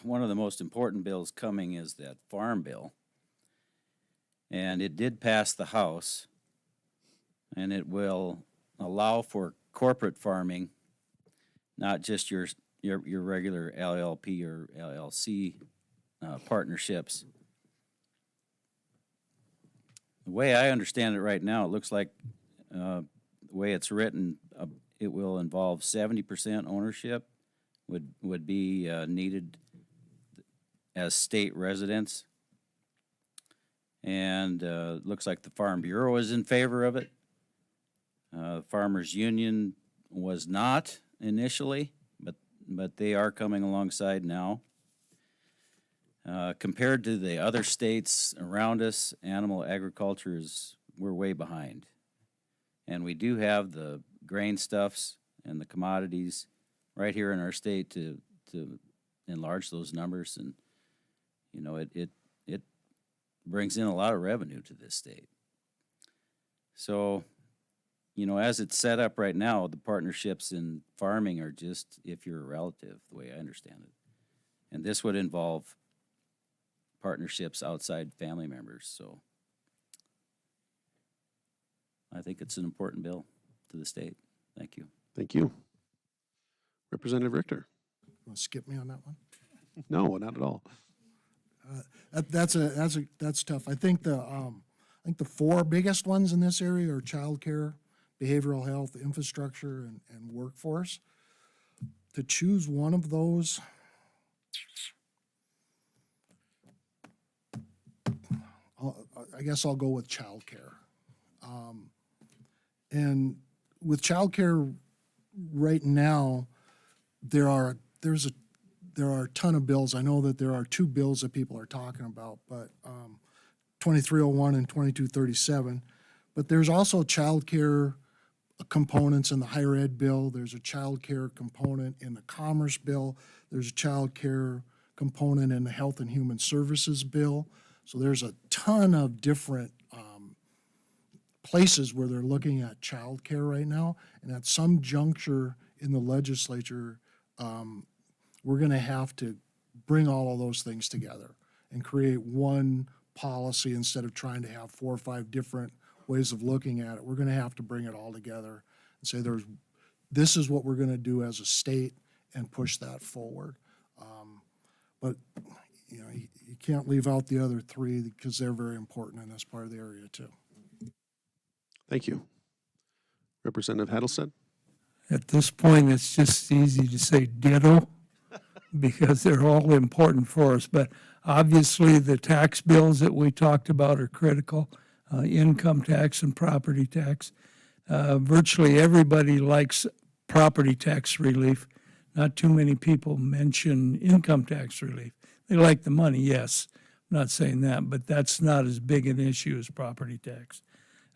one of the most important bills coming is that farm bill. And it did pass the House, and it will allow for corporate farming, not just your regular LLP or LLC partnerships. The way I understand it right now, it looks like the way it's written, it will involve 70% ownership would be needed as state residents. And looks like the Farm Bureau is in favor of it. Farmers Union was not initially, but they are coming alongside now. Compared to the other states around us, animal agriculture we're way behind. And we do have the grain stuffs and the commodities right here in our state to enlarge those numbers, and it brings in a lot of revenue to this state. So, as it's set up right now, the partnerships in farming are just if you're a relative, the way I understand it. And this would involve partnerships outside family members. So I think it's an important bill to the state. Thank you. Thank you. Representative Richter? Want to skip me on that one? No, not at all. That's tough. I think the four biggest ones in this area are childcare, behavioral health, infrastructure, and workforce. To choose one of those, I guess I'll go with childcare. And with childcare right now, there are a ton of bills. I know that there are two bills that people are talking about, but 2301 and 2237. But there's also childcare components in the higher ed bill. There's a childcare component in the commerce bill. There's a childcare component in the health and human services bill. So there's a ton of different places where they're looking at childcare right now. And at some juncture in the legislature, we're going to have to bring all of those things together and create one policy instead of trying to have 4 or 5 different ways of looking at it. We're going to have to bring it all together and say this is what we're going to do as a state and push that forward. But you can't leave out the other 3 because they're very important in this part of the area too. Thank you. Representative Hattlestead? At this point, it's just easy to say ditto because they're all important for us. But obviously, the tax bills that we talked about are critical, income tax and property tax. Virtually everybody likes property tax relief. Not too many people mention income tax relief. They like the money, yes. I'm not saying that, but that's not as big an issue as property tax.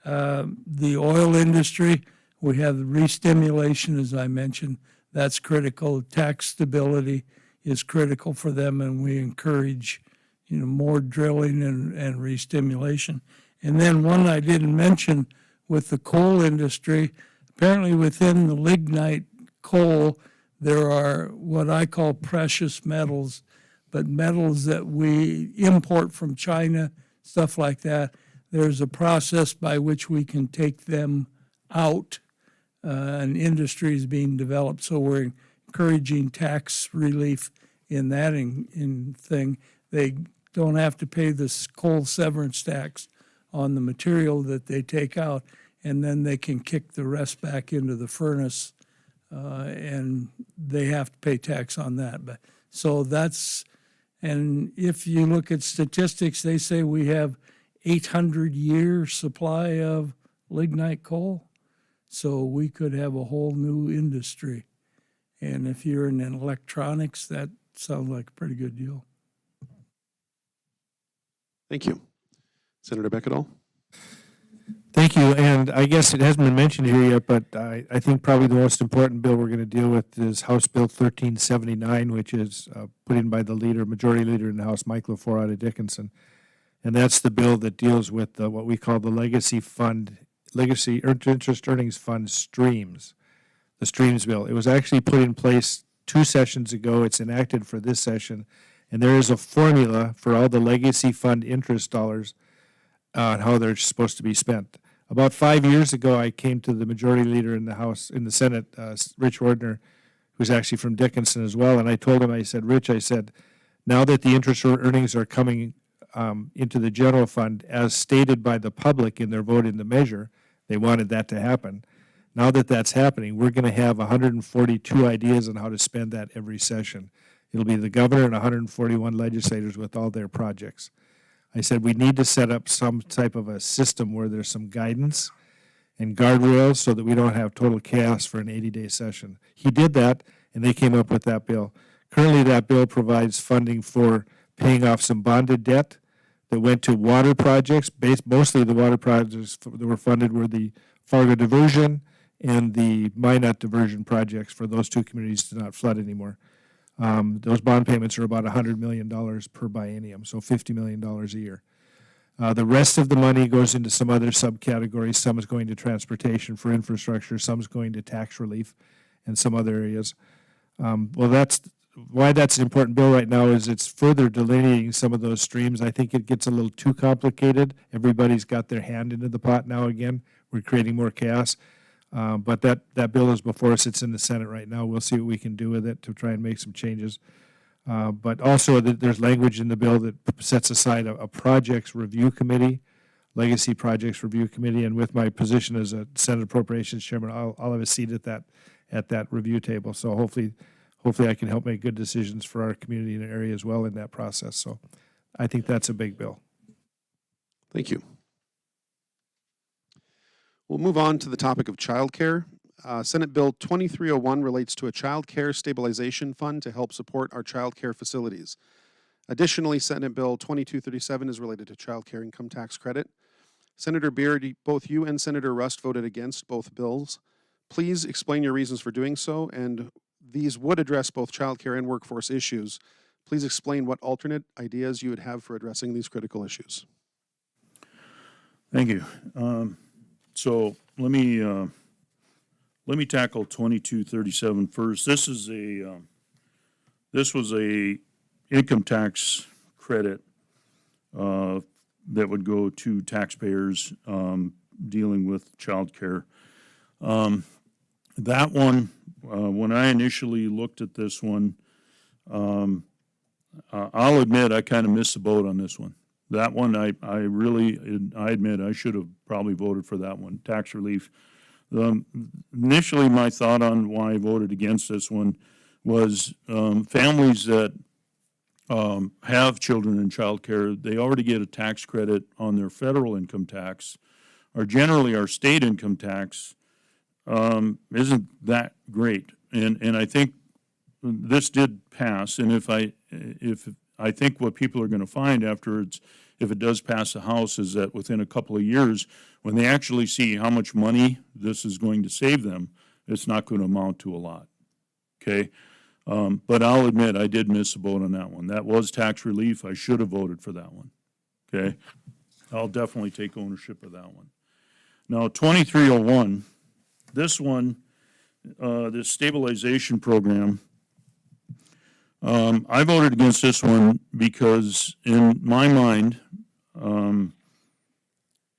The oil industry, we have the re-stimulation, as I mentioned. That's critical. Tax stability is critical for them, and we encourage, more drilling and re-stimulation. And then one I didn't mention with the coal industry, apparently within the lignite coal, there are what I call precious metals, but metals that we import from China, stuff like that. There's a process by which we can take them out. An industry is being developed, so we're encouraging tax relief in that thing. They don't have to pay this coal severance tax on the material that they take out, and then they can kick the rest back into the furnace, and they have to pay tax on that. But so and if you look at statistics, they say we have 800-year supply of lignite coal. So we could have a whole new industry. And if you're in electronics, that sounds like a pretty good deal. Thank you. Senator Beckedahl? Thank you, and I guess it hasn't been mentioned here yet, but I think probably the most important bill we're going to deal with is House Bill 1379, which is put in by the majority leader in the House, Mike LaFleur out of Dickinson. And that's the bill that deals with what we call the Legacy Interest Earnings Fund streams, the streams bill. It was actually put in place 2 sessions ago. It's enacted for this session, and there is a formula for all the legacy fund interest dollars on how they're supposed to be spent. About 5 years ago, I came to the majority leader in the Senate, Rich Wardner, who's actually from Dickinson as well, and I told him, I said, Rich, now that the interest earnings are coming into the general fund, as stated by the public in their vote in the measure, they wanted that to happen. Now that that's happening, we're going to have 142 ideas on how to spend that every session. It'll be the governor and 141 legislators with all their projects. I said we need to set up some type of a system where there's some guidance and guardrails so that we don't have total chaos for an 80-day session. He did that, and they came up with that bill. Currently, that bill provides funding for paying off some bonded debt that went to water projects. Mostly the water projects that were funded were the Fargo diversion and the Minot diversion projects for those 2 communities to not flood anymore. Those bond payments are about $100 million per biennium, so $50 million a year. The rest of the money goes into some other subcategories. Some is going to transportation for infrastructure, some is going to tax relief, and some other areas. That's why that's an important bill right now is it's further delineating some of those streams. I think it gets a little too complicated. Everybody's got their hand into the pot now again. We're creating more chaos. But that bill is before us. It's in the Senate right now. We'll see what we can do with it to try and make some changes. But also there's language in the bill that sets aside a projects review committee, legacy projects review committee. And with my position as a Senate Appropriations Chairman, I'll have a seat at that review table. So hopefully I can help make good decisions for our community and area as well in that process. So I think that's a big bill. Thank you. We'll move on to the topic of childcare. Senate Bill 2301 relates to a child care stabilization fund to help support our child care facilities. Additionally, Senate Bill 2237 is related to child care income tax credit. Senator Beard, both you and Senator Rust voted against both bills. Please explain your reasons for doing so, and these would address both child care and workforce issues. Please explain what alternate ideas you would have for addressing these critical issues. Thank you. So let me tackle 2237 first. This was a income tax credit that would go to taxpayers dealing with child care. That one, when I initially looked at this one, I'll admit I kind of missed the boat on this one. That one, I admit I should have probably voted for that one, tax relief. Initially, my thought on why I voted against this one was families that have children in child care, they already get a tax credit on their federal income tax, or generally our state income tax isn't that great. And I think this did pass, and if I think what people are going to find afterwards, if it does pass the House, is that within a couple of years, when they actually see how much money this is going to save them, it's not going to amount to a lot. okay? But I'll admit, I did miss a vote on that one. That was tax relief. I should have voted for that one, okay? I'll definitely take ownership of that one. Now, 2301, this one, this stabilization program, I voted against this one because in my mind,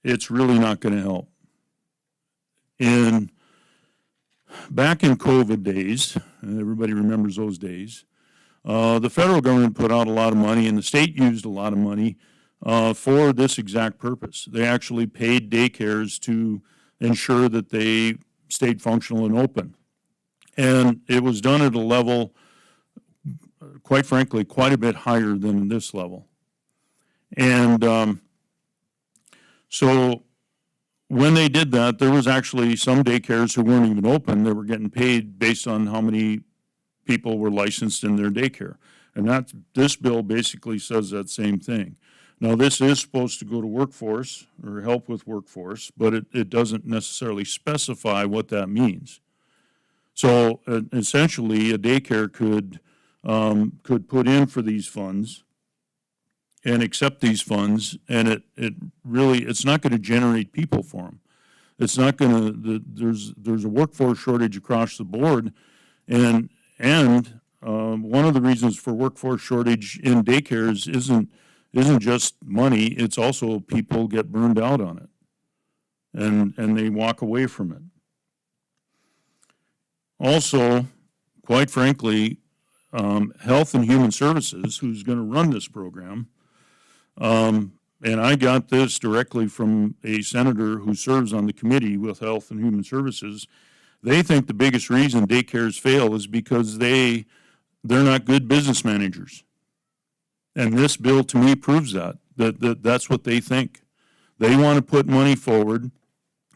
it's really not going to help. Back in COVID days, and everybody remembers those days, the federal government put out a lot of money and the state used a lot of money for this exact purpose. They actually paid daycares to ensure that they stayed functional and open. And it was done at a level, quite frankly, quite a bit higher than this level. And so when they did that, there was actually some daycares who weren't even open. They were getting paid based on how many people were licensed in their daycare. And this bill basically says that same thing. Now, this is supposed to go to workforce or help with workforce, but it doesn't necessarily specify what that means. So essentially, a daycare could put in for these funds and accept these funds, and it's not going to generate people for them. It's not going to. There's a workforce shortage across the board, and one of the reasons for workforce shortage in daycares isn't just money. It's also people get burned out on it, and they walk away from it. Also, quite frankly, Health and Human Services, who's going to run this program, and I got this directly from a senator who serves on the committee with Health and Human Services. They think the biggest reason daycares fail is because they're not good business managers. And this bill, to me, proves that's what they think. They want to put money forward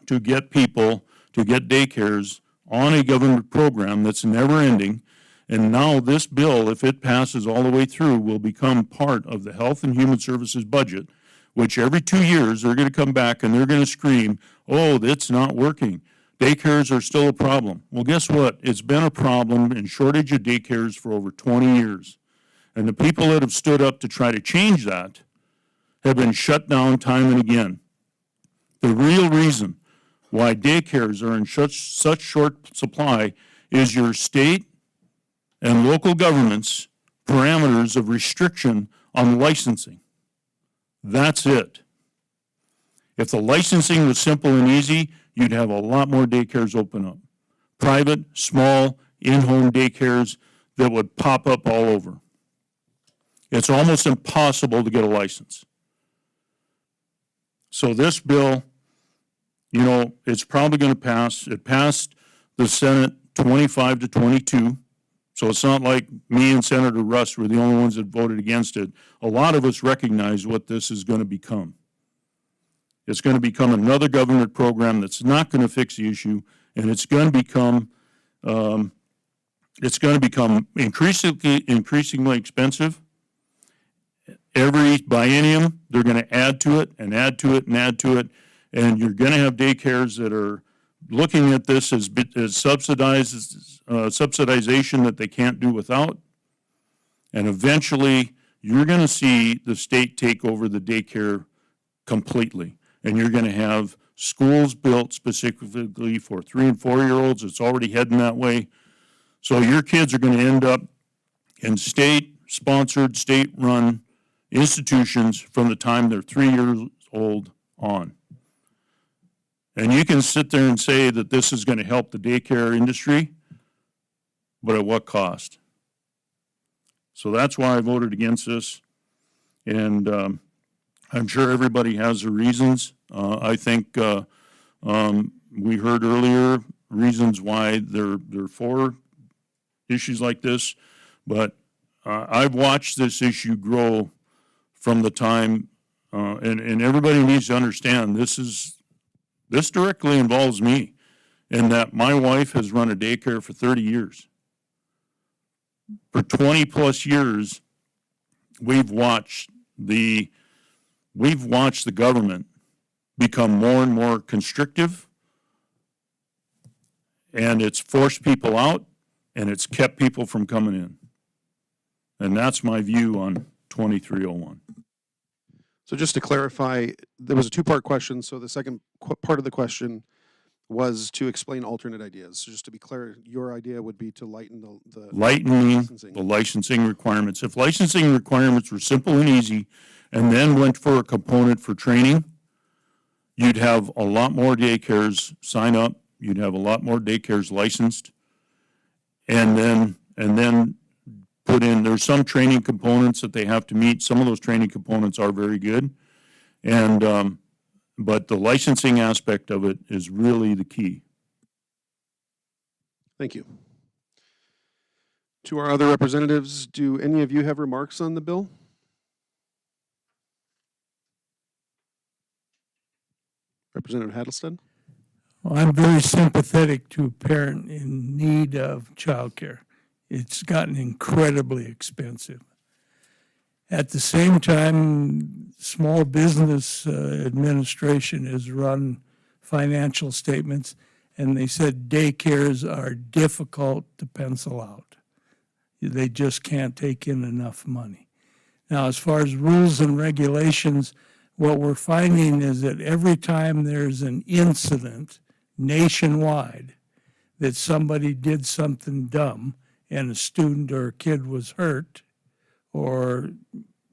to get people, to get daycares on a government program that's never ending. And now this bill, if it passes all the way through, will become part of the Health and Human Services budget, which every 2 years they're going to come back and they're going to scream, oh, it's not working. Daycares are still a problem. Well, guess what? It's been a problem and shortage of daycares for over 20 years. And the people that have stood up to try to change that have been shut down time and again. The real reason why daycares are in such short supply is your state and local governments' parameters of restriction on licensing. That's it. If the licensing was simple and easy, you'd have a lot more daycares open up. Private, small, in-home daycares that would pop up all over. It's almost impossible to get a license. So this bill, it's probably going to pass. It passed the Senate 25 to 22. So it's not like me and Senator Rust were the only ones that voted against it. A lot of us recognize what this is going to become. It's going to become another government program that's not going to fix the issue, and it's going to become increasingly expensive. Every biennium, they're going to add to it and add to it and add to it, and you're going to have daycares that are looking at this as subsidization that they can't do without, and eventually you're going to see the state take over the daycare completely, and you're going to have schools built specifically for 3- and 4-year-olds. It's already heading that way. So your kids are going to end up in state-sponsored, state-run institutions from the time they're 3 years old on. And you can sit there and say that this is going to help the daycare industry, but at what cost? So that's why I voted against this. And I'm sure everybody has their reasons. I think we heard earlier reasons why they're for issues like this, but I've watched this issue grow from the time, and everybody needs to understand this directly involves me, in that my wife has run a daycare for 30 years. For 20 plus years, we've watched the government become more and more constrictive, and it's forced people out, and it's kept people from coming in. And that's my view on 2301. So just to clarify, there was a two-part question. So the second part of the question was to explain alternate ideas. So just to be clear, your idea would be to lighten the Lightening licensing. the licensing requirements. If licensing requirements were simple and easy and then went for a component for training, you'd have a lot more daycares sign up. You'd have a lot more daycares licensed. And then put in, there's some training components that they have to meet. Some of those training components are very good. And, but the licensing aspect of it is really the key. Thank you. To our other representatives, do any of you have remarks on the bill? Representative Hattlestead? Well, I'm very sympathetic to a parent in need of childcare. It's gotten incredibly expensive. At the same time, Small Business Administration has run financial statements, and they said daycares are difficult to pencil out. They just can't take in enough money. Now, as far as rules and regulations, what we're finding is that every time there's an incident nationwide that somebody did something dumb and a student or a kid was hurt or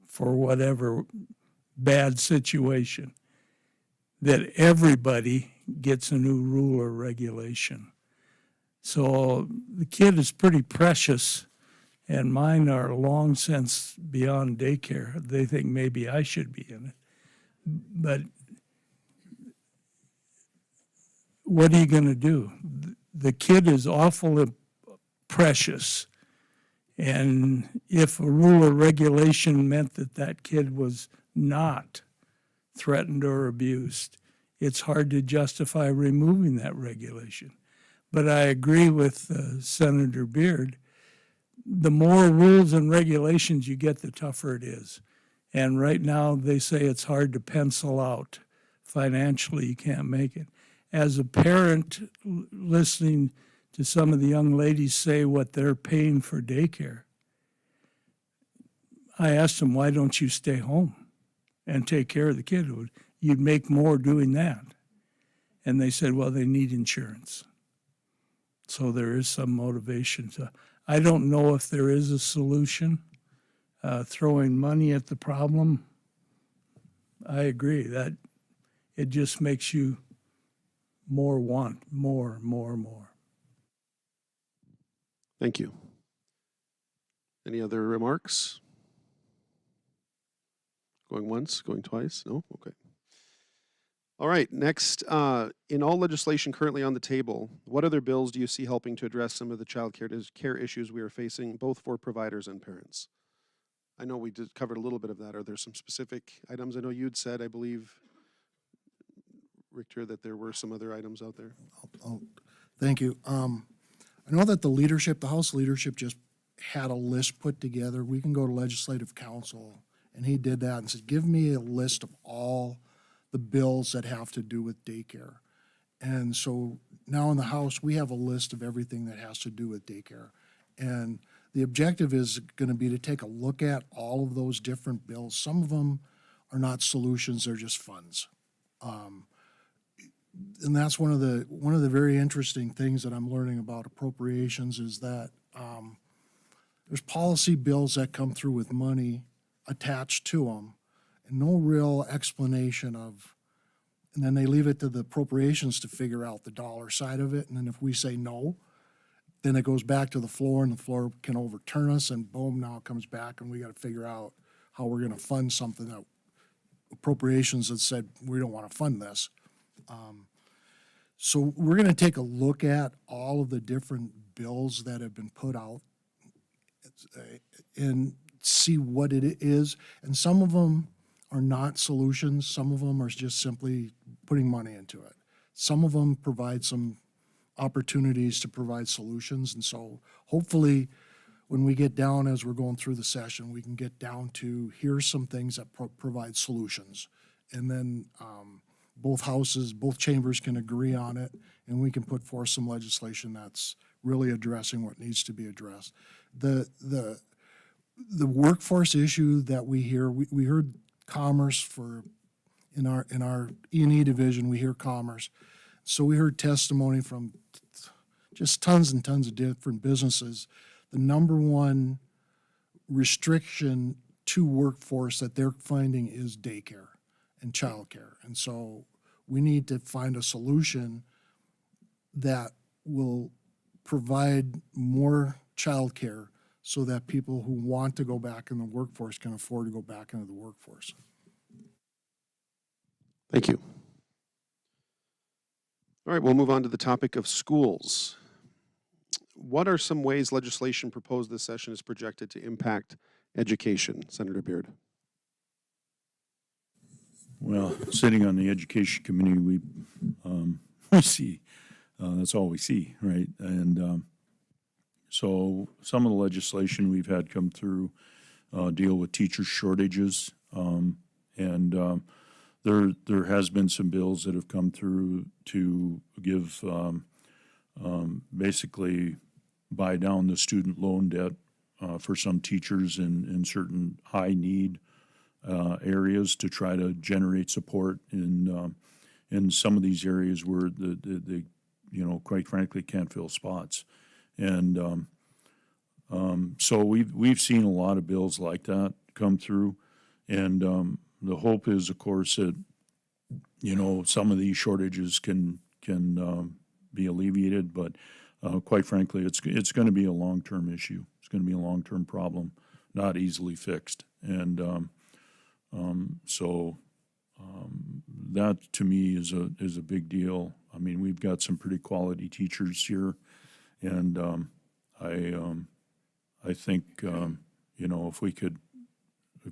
for whatever bad situation, that everybody gets a new rule or regulation. So the kid is pretty precious, and mine are long since beyond daycare. They think maybe I should be in it. But what are you going to do? The kid is awful precious. And if a rule or regulation meant that that kid was not threatened or abused, it's hard to justify removing that regulation. But I agree with Senator Beard. The more rules and regulations you get, the tougher it is. And right now, they say it's hard to pencil out. Financially, you can't make it. As a parent, listening to some of the young ladies say what they're paying for daycare, I asked them, why don't you stay home and take care of the kid? You'd make more doing that. And they said, well, they need insurance. So there is some motivation. I don't know if there is a solution. Throwing money at the problem, I agree. That it just makes you want more. Thank you. Any other remarks? Going once, going twice? No? Okay. All right, next, in all legislation currently on the table, what other bills do you see helping to address some of the child care issues we are facing, both for providers and parents? I know we covered a little bit of that. Are there some specific items? I know you'd said, I believe, Richter, that there were some other items out there. Thank you. I know that the House leadership just had a list put together. We can go to Legislative Council, and he did that and said, give me a list of all the bills that have to do with daycare. And so now in the House, we have a list of everything that has to do with daycare. And the objective is going to be to take a look at all of those different bills. Some of them are not solutions, they're just funds. And that's one of the very interesting things that I'm learning about appropriations is that there's policy bills that come through with money attached to them and no real explanation of, and then they leave it to the appropriations to figure out the dollar side of it. And then if we say no, then it goes back to the floor and the floor can overturn us and boom, now it comes back and we got to figure out how we're going to fund something that appropriations that said we don't want to fund this. So we're going to take a look at all of the different bills that have been put out and see what it is. And some of them are not solutions. Some of them are just simply putting money into it. Some of them provide some opportunities to provide solutions. And so hopefully when we get down as we're going through the session, we can get down to here's some things that provide solutions. And then both houses, both chambers can agree on it, and we can put forth some legislation that's really addressing what needs to be addressed. The workforce issue that we hear, we heard commerce in our E&E division, we hear commerce. So we heard testimony from just tons and tons of different businesses. The number one restriction to workforce that they're finding is daycare and childcare. And so we need to find a solution that will provide more childcare so that people who want to go back in the workforce can afford to go back into the workforce. Thank you. All right, we'll move on to the topic of schools. What are some ways legislation proposed this session is projected to impact education? Senator Beard. Well, sitting on the education committee, we see, that's all we see, right? And so some of the legislation we've had come through deal with teacher shortages. And there has been some bills that have come through to give, basically buy down the student loan debt for some teachers in certain high need areas to try to generate support in some of these areas where they quite frankly can't fill spots. And so we've seen a lot of bills like that come through, and the hope is, of course, that some of these shortages can be alleviated, but quite frankly, it's going to be a long-term issue. It's going to be a long-term problem, not easily fixed. And so that to me is a big deal. I mean, we've got some pretty quality teachers here, and I think if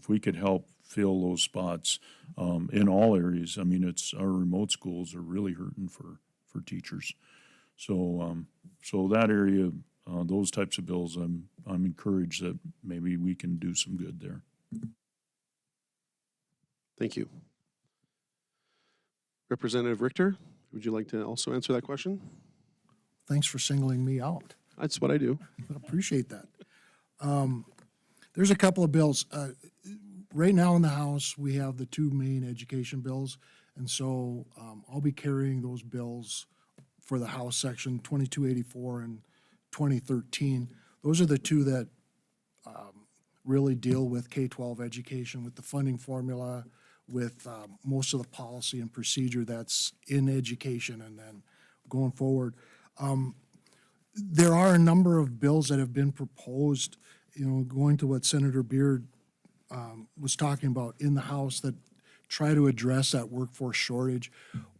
we could help fill those spots in all areas. I mean, our remote schools are really hurting for teachers. So that area, those types of bills, I'm encouraged that maybe we can do some good there. Thank you. Representative Richter, would you like to also answer that question? Thanks for singling me out. That's what I do. I appreciate that. There's a couple of bills. Right now in the House, we have the two main education bills, and so I'll be carrying those bills for the House section, 2284 and 2013. Those are the two that really deal with K-12 education, with the funding formula, with most of the policy and procedure that's in education, and then going forward. There are a number of bills that have been proposed, going to what Senator Beard was talking about in the House, that try to address that workforce shortage.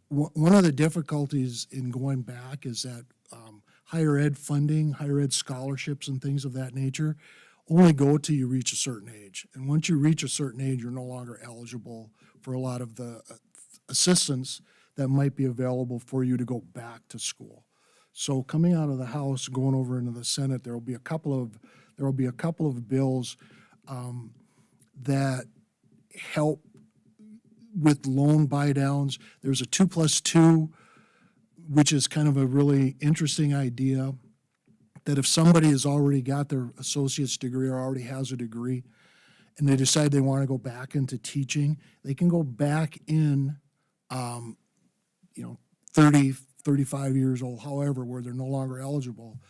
One of the difficulties in going back is that higher ed funding, higher ed scholarships and things of that nature only go till you reach a certain age. And once you reach a certain age, you're no longer eligible for a lot of the assistance that might be available for you to go back to school. So coming out of the House, going over into the Senate, there will be a couple of bills that help with loan buy downs. There's a 2+2, which is kind of a really interesting idea, that if somebody has already got their associate's degree or already has a degree and they decide they want to go back into teaching, they can go back in 30, 35 years old, however, where they're no longer eligible,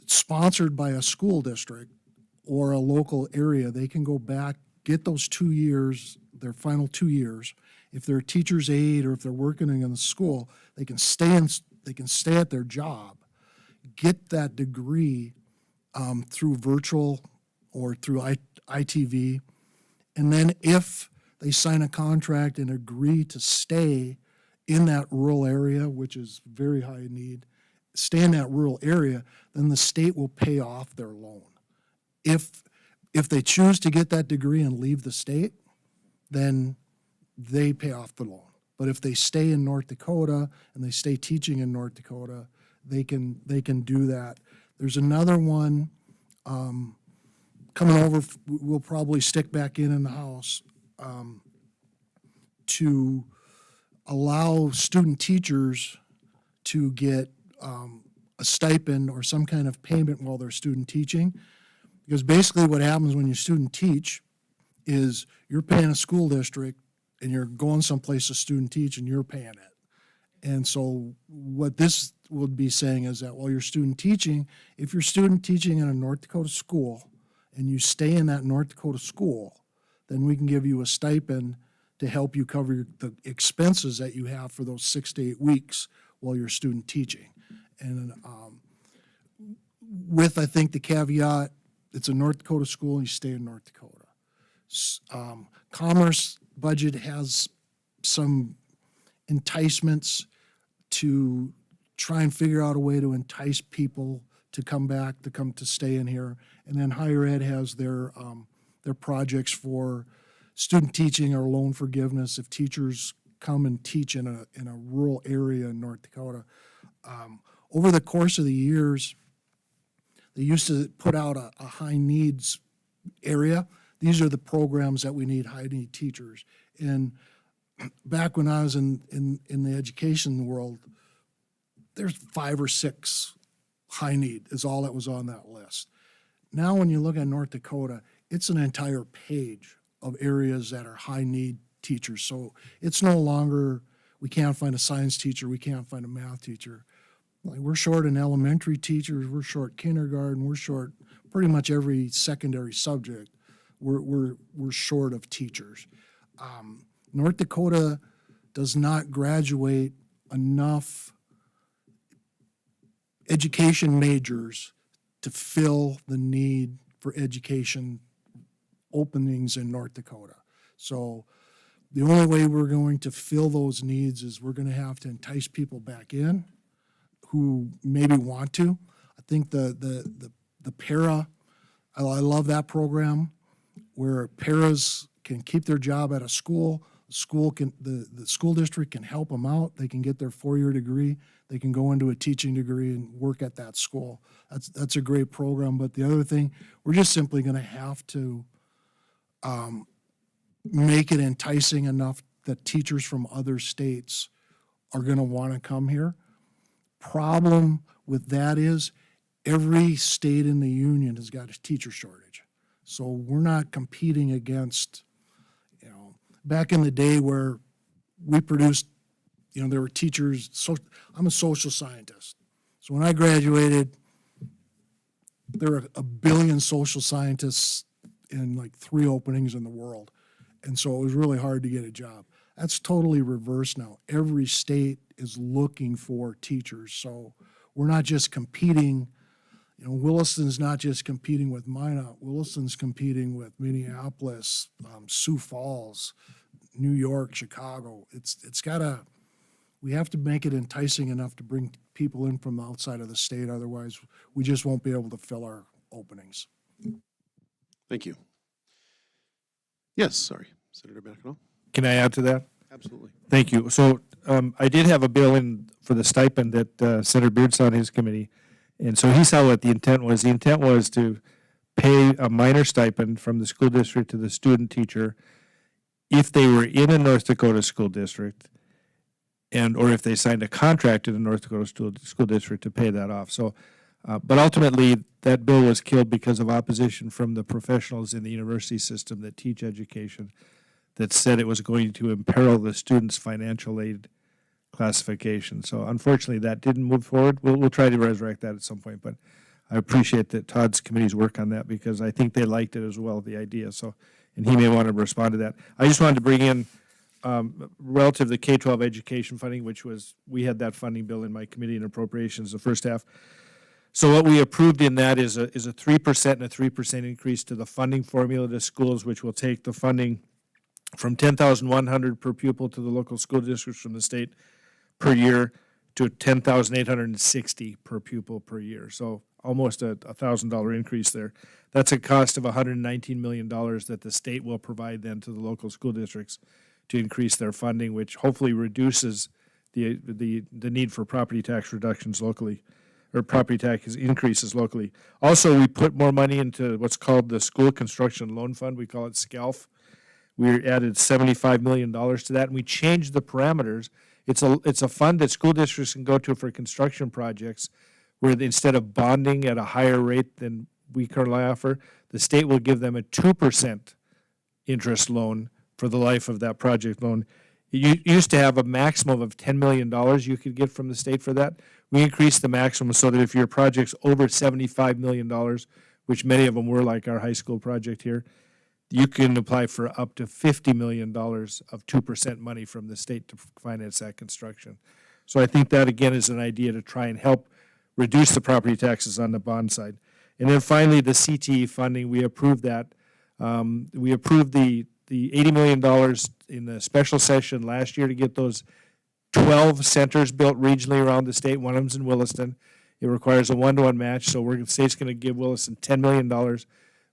sponsored by a school district or a local area. They can go back, get those 2 years, their final 2 years. If they're a teacher's aide or if they're working in the school, they can stay at their job, get that degree through virtual or through ITV, and then if they sign a contract and agree to stay in that rural area, which is very high need, stay in that rural area, then the state will pay off their loan. If they choose to get that degree and leave the state, then they pay off the loan. But if they stay in North Dakota and they stay teaching in North Dakota, they can do that. There's another one coming over. We'll probably stick back in the House to allow student teachers to get a stipend or some kind of payment while they're student teaching. Because basically what happens when you student teach is you're paying a school district and you're going someplace to student teach and you're paying it. And so what this would be saying is that while you're student teaching, if you're student teaching in a North Dakota school and you stay in that North Dakota school, then we can give you a stipend to help you cover the expenses that you have for those 6 to 8 weeks while you're student teaching. And with, I think, the caveat, it's a North Dakota school and you stay in North Dakota. Commerce budget has some enticements to try and figure out a way to entice people to come back, to stay in here. And then higher ed has their projects for student teaching or loan forgiveness if teachers come and teach in a rural area in North Dakota. Over the course of the years, they used to put out a high needs area. These are the programs that we need high need teachers. And back when I was in the education world, there's 5 or 6 high need is all that was on that list. Now when you look at North Dakota, it's an entire page of areas that are high need teachers. So it's no longer, we can't find a science teacher, we can't find a math teacher. Like, we're short in elementary teachers, we're short kindergarten, we're short pretty much every secondary subject. We're short of teachers. North Dakota does not graduate enough education majors to fill the need for education openings in North Dakota. So the only way we're going to fill those needs is we're going to have to entice people back in who maybe want to. I think the para, I love that program where paras can keep their job at a school. The school district can help them out. They can get their 4-year degree. They can go into a teaching degree and work at that school. That's a great program. But the other thing, we're just simply going to have to make it enticing enough that teachers from other states are going to want to come here. Problem with that is every state in the union has got a teacher shortage. So we're not competing against, back in the day where we produced, there were teachers. So I'm a social scientist. So when I graduated, there were a billion social scientists and like 3 openings in the world. And so it was really hard to get a job. That's totally reversed now. Every state is looking for teachers. So we're not just competing. Williston's not just competing with Minot. Williston's competing with Minneapolis, Sioux Falls, New York, Chicago. We have to make it enticing enough to bring people in from outside of the state. Otherwise, we just won't be able to fill our openings. Thank you. Yes, sorry, Senator Bacanal. Can I add to that? Absolutely. Thank you. So I did have a bill in for the stipend that Senator Beard saw in his committee. And so he saw what the intent was. The intent was to pay a minor stipend from the school district to the student teacher if they were in a North Dakota school district or if they signed a contract in a North Dakota school district to pay that off. So, but ultimately that bill was killed because of opposition from the professionals in the university system that teach education that said it was going to imperil the students' financial aid classification. So unfortunately, that didn't move forward. We'll try to resurrect that at some point, but I appreciate that Todd's committee's work on that because I think they liked it as well, the idea. So, and he may want to respond to that. I just wanted to bring in relative to the K-12 education funding, which was, we had that funding bill in my committee in appropriations the first half. So what we approved in that is a 3% and a 3% increase to the funding formula to schools, which will take the funding from $10,100 per pupil to the local school districts from the state per year to $10,860 per pupil per year. So almost a $1,000 increase there. That's a cost of $119 million that the state will provide then to the local school districts to increase their funding, which hopefully reduces the need for property tax reductions locally, or property tax increases locally. Also, we put more money into what's called the School Construction Loan Fund. We call it SCALF. We added $75 million to that, and we changed the parameters. It's a fund that school districts can go to for construction projects where instead of bonding at a higher rate than we currently offer, the state will give them a 2% interest loan for the life of that project loan. You used to have a maximum of $10 million you could get from the state for that. We increased the maximum so that if your project's over $75 million, which many of them were, like our high school project here, you can apply for up to $50 million of 2% money from the state to finance that construction. So I think that, again, is an idea to try and help reduce the property taxes on the bond side. And then finally, the CTE funding, we approved that. We approved the $80 million in the special session last year to get those 12 centers built regionally around the state. One of them's in Williston. It requires a 1-to-1 match, so the state's going to give Williston $10 million.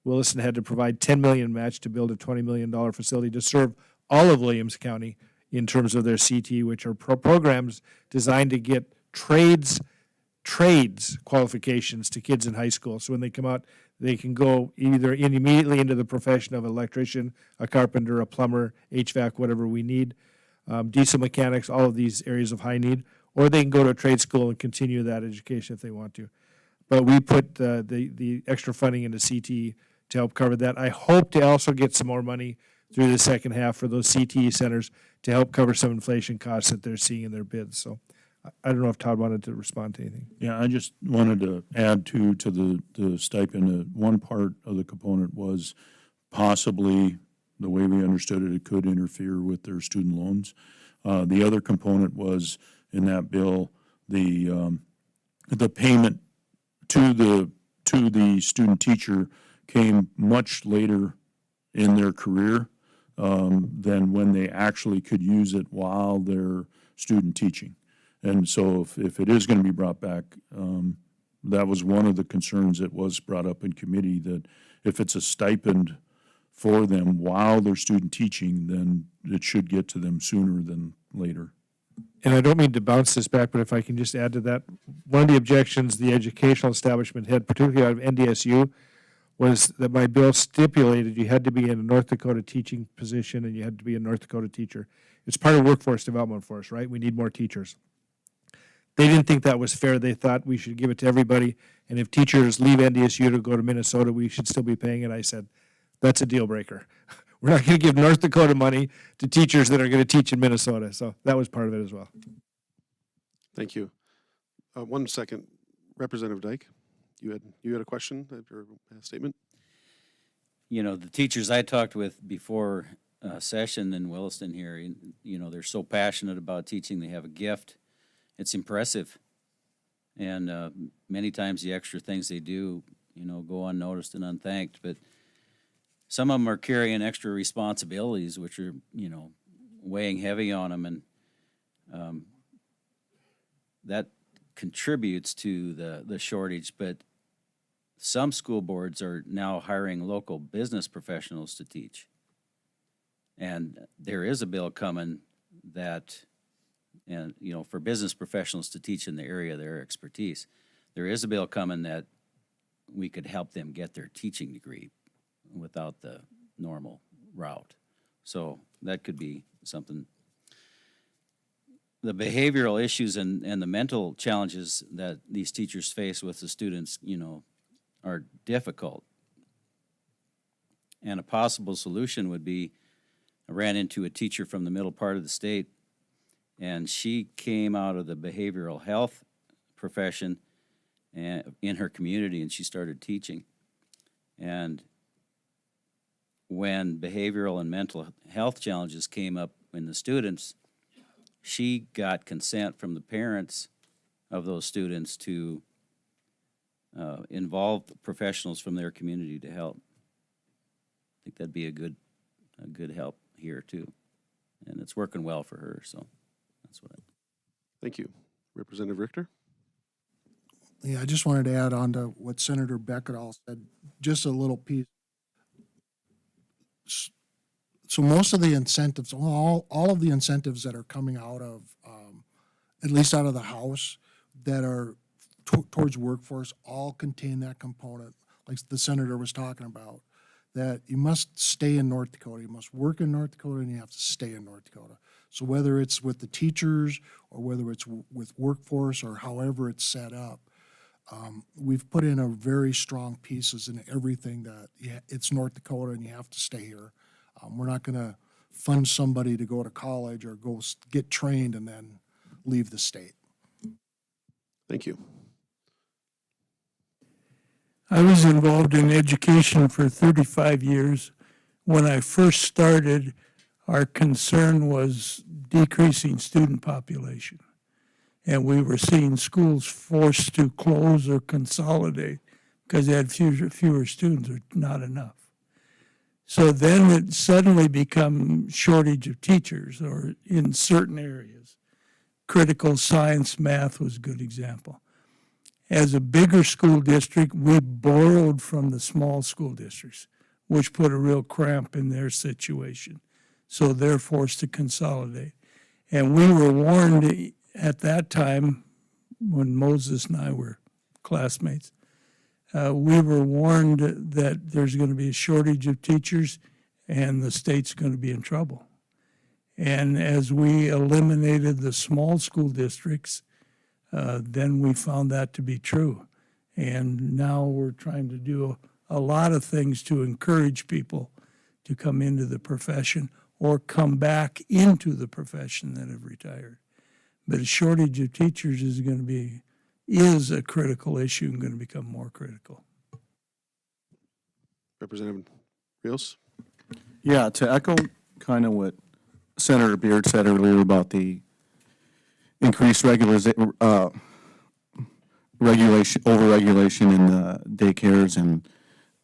Williston had to provide $10 million match to build a $20 million facility to serve all of Williams County in terms of their CTE, which are programs designed to get trades qualifications to kids in high school. So when they come out, they can go either immediately into the profession of electrician, a carpenter, a plumber, HVAC, whatever we need, diesel mechanics, all of these areas of high need, or they can go to a trade school and continue that education if they want to. But we put the extra funding into CTE to help cover that. I hope to also get some more money through the second half for those CTE centers to help cover some inflation costs that they're seeing in their bids. So I don't know if Todd wanted to respond to anything. Yeah, I just wanted to add to the stipend. One part of the component was possibly, the way we understood it, it could interfere with their student loans. The other component was in that bill, the payment to the student teacher came much later in their career than when they actually could use it while they're student teaching. And so if it is going to be brought back, that was one of the concerns that was brought up in committee, that if it's a stipend for them while they're student teaching, then it should get to them sooner than later. And I don't mean to bounce this back, but if I can just add to that, one of the objections the educational establishment had, particularly out of NDSU, was that my bill stipulated you had to be in a North Dakota teaching position and you had to be a North Dakota teacher. It's part of workforce development for us, right? We need more teachers. They didn't think that was fair. They thought we should give it to everybody, and if teachers leave NDSU to go to Minnesota, we should still be paying it. I said, that's a deal breaker. We're not going to give North Dakota money to teachers that are going to teach in Minnesota. So that was part of it as well. Thank you. 1 second, Representative Dyke, you had a question or a statement? You know, the teachers I talked with before session in Williston here, you know, they're so passionate about teaching. They have a gift. It's impressive. And many times the extra things they do, you know, go unnoticed and unthanked. But some of them are carrying extra responsibilities, which are, you know, weighing heavy on them. And that contributes to the shortage. But some school boards are now hiring local business professionals to teach. And there is a bill coming that, and you know, for business professionals to teach in the area of their expertise, there is a bill coming that we could help them get their teaching degree without the normal route. So that could be something. The behavioral issues and the mental challenges that these teachers face with the students, you know, are difficult. And a possible solution would be, I ran into a teacher from the middle part of the state, and she came out of the behavioral health profession and in her community, and she started teaching. And when behavioral and mental health challenges came up in the students, she got consent from the parents of those students to involve professionals from their community to help. I think that'd be a good help here too, and it's working well for her. So that's what. Thank you, Representative Richter. Yeah, I just wanted to add on to what Senator Beckett all said, just a little piece. So most of the incentives, all of the incentives that are coming out of, at least out of the House, that are towards workforce, all contain that component, like the senator was talking about, that you must stay in North Dakota, you must work in North Dakota, and you have to stay in North Dakota. So whether it's with the teachers or whether it's with workforce or however it's set up, We've put in a very strong pieces in everything that it's North Dakota and you have to stay here. We're not going to fund somebody to go to college or go get trained and then leave the state. Thank you. I was involved in education for 35 years. When I first started, our concern was decreasing student population. And we were seeing schools forced to close or consolidate because they had fewer students or not enough. So then it suddenly become shortage of teachers or in certain areas. Critical science, math was a good example. As a bigger school district, we borrowed from the small school districts, which put a real cramp in their situation. So they're forced to consolidate. And we were warned at that time, when Moses and I were classmates, we were warned that there's going to be a shortage of teachers and the state's going to be in trouble. And as we eliminated the small school districts, then we found that to be true. And now we're trying to do a lot of things to encourage people to come into the profession or come back into the profession that have retired. But a shortage of teachers is a critical issue and going to become more critical. Representative Rios? Yeah, to echo kind of what Senator Beard said earlier about the increased regulation, overregulation in the daycares, and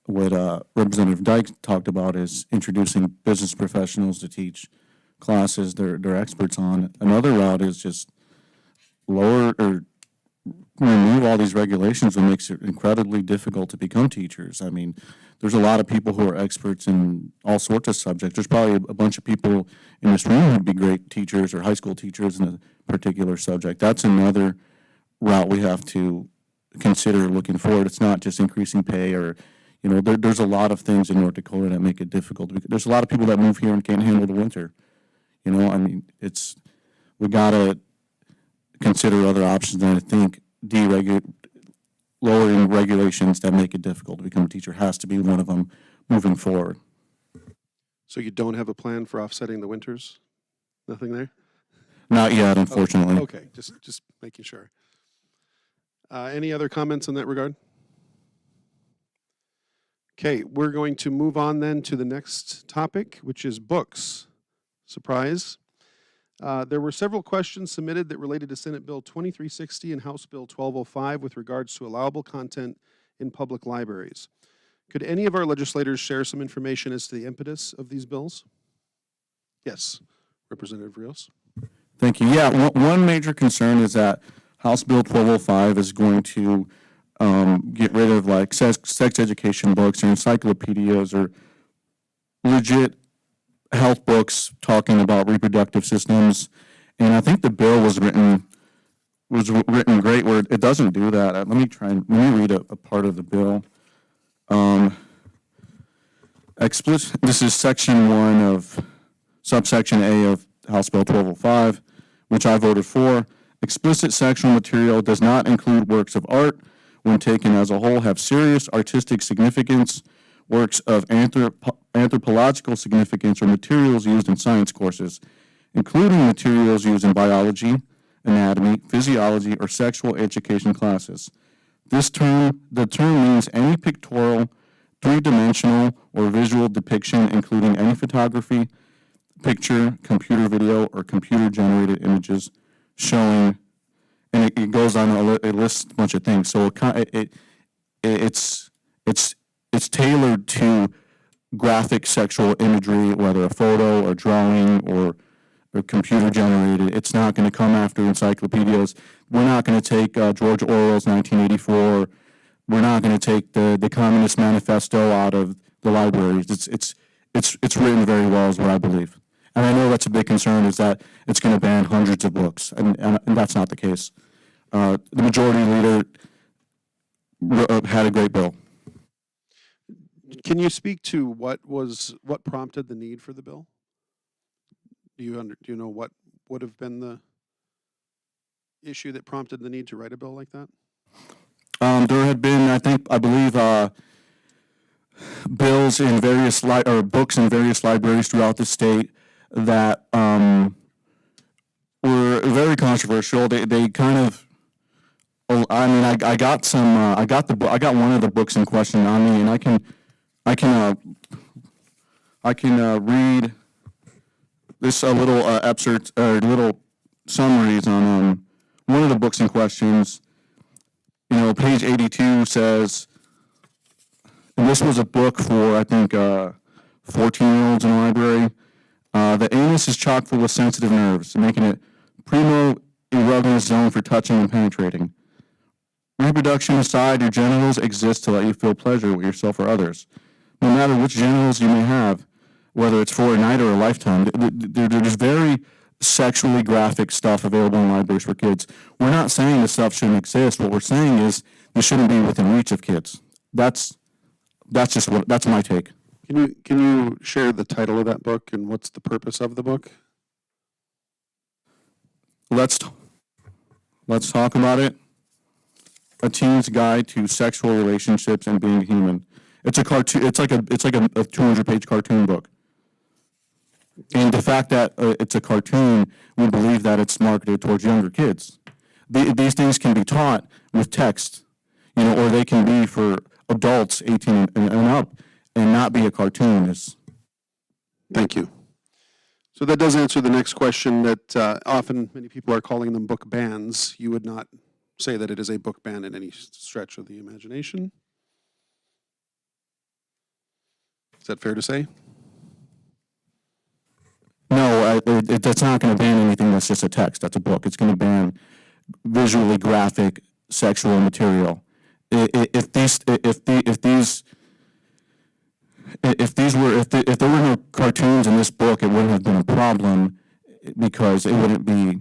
what Representative Dyke talked about is introducing business professionals to teach classes they're experts on. Another route is just lower or remove all these regulations, and makes it incredibly difficult to become teachers. I mean, there's a lot of people who are experts in all sorts of subjects. There's probably a bunch of people in this room who'd be great teachers or high school teachers in a particular subject. That's another route we have to consider looking forward. It's not just increasing pay or, there's a lot of things in North Dakota that make it difficult. There's a lot of people that move here and can't handle the winter. We gotta consider other options, and I think lowering regulations that make it difficult to become a teacher has to be one of them moving forward. So you don't have a plan for offsetting the winters? Nothing there? Not yet, unfortunately. Okay, just making sure. Any other comments in that regard? Okay, we're going to move on then to the next topic, which is books. Surprise. There were several questions submitted that related to Senate Bill 2360 and House Bill 1205 with regards to allowable content in public libraries. Could any of our legislators share some information as to the impetus of these bills? Yes, Representative Rios. Thank you. Yeah, one major concern is that House Bill 1205 is going to get rid of like sex education books or encyclopedias or legit health books talking about reproductive systems. And I think the bill was written great where it doesn't do that. Let me read a part of the bill. This is section 1 of subsection A of House Bill 1205, which I voted for. Explicit sexual material does not include works of art, when taken as a whole, have serious artistic significance, works of anthropological significance, or materials used in science courses, including materials used in biology, anatomy, physiology, or sexual education classes. The term means any pictorial, three-dimensional, or visual depiction, including any photography, picture, computer video, or computer-generated images showing, and it goes on, it lists a bunch of things. So it's tailored to graphic sexual imagery, whether a photo or drawing or computer generated. It's not going to come after encyclopedias. We're not going to take George Orwell's 1984. We're not going to take the Communist Manifesto out of the libraries. It's written very well, is what I believe. And I know that's a big concern, is that it's going to ban hundreds of books, and that's not the case. The majority leader had a great bill. Can you speak to what prompted the need for the bill? Do you know what would have been the issue that prompted the need to write a bill like that? There had been, I believe, bills in various or books in various libraries throughout the state that were very controversial. They kind of, I mean, I got some, I got one of the books in question on me, and I can read this a little excerpt or little summaries on one of the books in questions. You know, page 82 says, and this was a book for, I think, 14-year-olds in a library. The anus is chock full of sensitive nerves, making it primo erogenous zone for touching and penetrating. Reproduction aside, your genitals exist to let you feel pleasure with yourself or others. No matter which genitals you may have, whether it's for a night or a lifetime, there's very sexually graphic stuff available in libraries for kids. We're not saying this stuff shouldn't exist. What we're saying is this shouldn't be within reach of kids. That's my take. Can you share the title of that book and what's the purpose of the book? Let's talk about it. A Teen's Guide to Sexual Relationships and Being Human. It's a cartoon. It's like a 200-page cartoon book. And the fact that it's a cartoon, we believe that it's marketed towards younger kids. These things can be taught with text, you know, or they can be for adults 18 and up, and not be a cartoon. Thank you. So that does answer the next question that often many people are calling them book bans. You would not say that it is a book ban in any stretch of the imagination. Is that fair to say? No, that's not going to ban anything that's just a text. That's a book. It's going to ban visually graphic sexual material. If there were no cartoons in this book, it wouldn't have been a problem because it wouldn't be.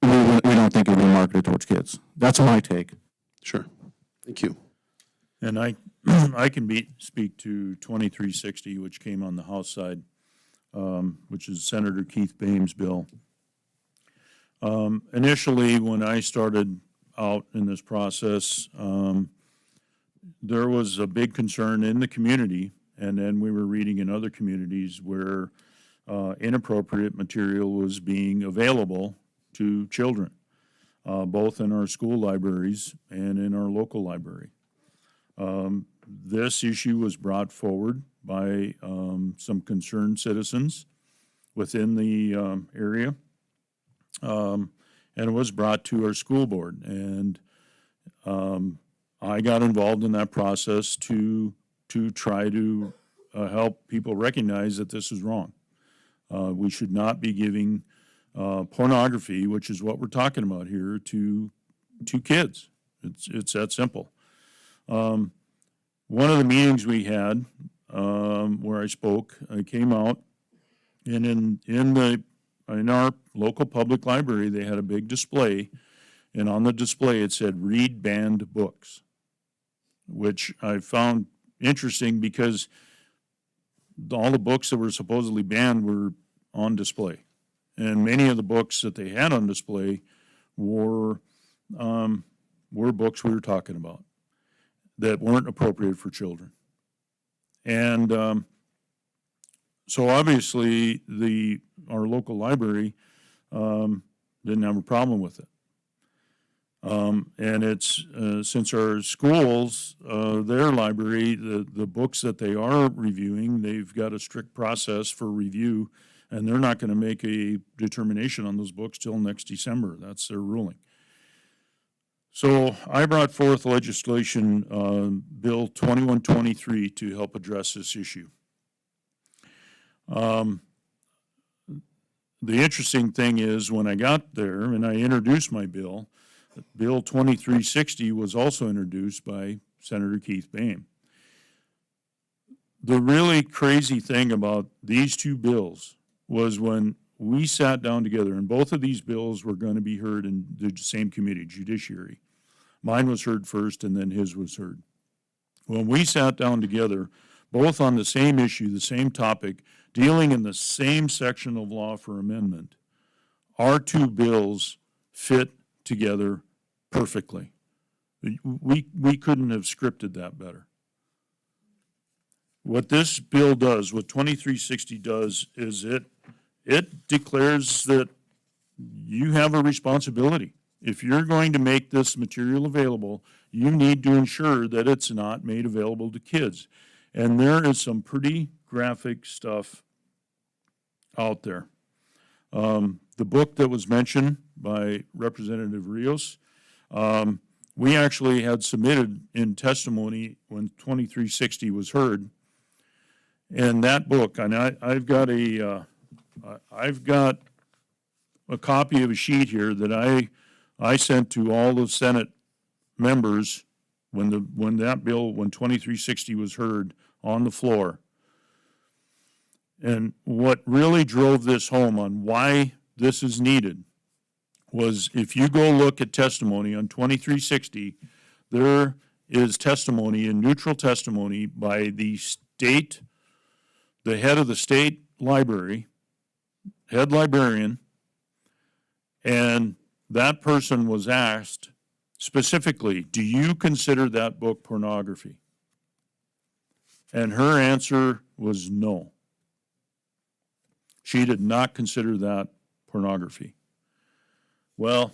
We don't think it would be marketed towards kids. That's my take. Sure. Thank you. And I can speak to 2360, which came on the House side, which is Senator Keith Boehm's bill. Initially, when I started out in this process, there was a big concern in the community, and then we were reading in other communities where inappropriate material was being available to children, both in our school libraries and in our local library. This issue was brought forward by some concerned citizens within the area, and it was brought to our school board. And I got involved in that process to try to help people recognize that this is wrong. We should not be giving pornography, which is what we're talking about here, to kids. It's that simple. One of the meetings we had where I spoke, I came out, and in our local public library, they had a big display, and on the display it said "Read Banned Books," which I found interesting because all the books that were supposedly banned were on display, and many of the books that they had on display were books we were talking about that weren't appropriate for children. And so obviously our local library didn't have a problem with it. And it's since our schools, their library, the books that they are reviewing, they've got a strict process for review, and they're not going to make a determination on those books till next December. That's their ruling. So I brought forth legislation, Bill 2123, to help address this issue. The interesting thing is when I got there and I introduced my bill, Bill 2360 was also introduced by Senator Keith Boehm. The really crazy thing about these two bills was when we sat down together, and both of these bills were going to be heard in the same committee, Judiciary. Mine was heard first, and then his was heard. When we sat down together, both on the same issue, the same topic, dealing in the same section of law for amendment, our two bills fit together perfectly. We couldn't have scripted that better. What this bill does, what 2360 does, is it declares that you have a responsibility. If you're going to make this material available, you need to ensure that it's not made available to kids. And there is some pretty graphic stuff out there. The book that was mentioned by Representative Rios, we actually had submitted in testimony when 2360 was heard. And that book, and I've got a copy of a sheet here that I sent to all the Senate members when 2360 was heard on the floor. And what really drove this home on why this is needed was, if you go look at testimony on 2360, there is testimony and neutral testimony by the head of the state library, head librarian, and that person was asked specifically, do you consider that book pornography? And her answer was no. She did not consider that pornography. Well,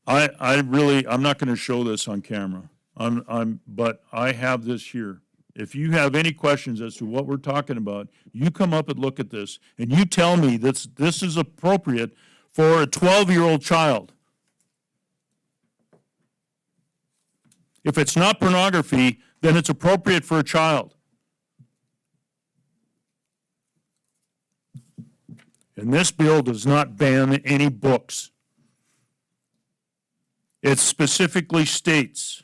I'm not going to show this on camera. But I have this here. If you have any questions as to what we're talking about, you come up and look at this, and you tell me this is appropriate for a 12-year-old child. If it's not pornography, then it's appropriate for a child. And this bill does not ban any books. It specifically states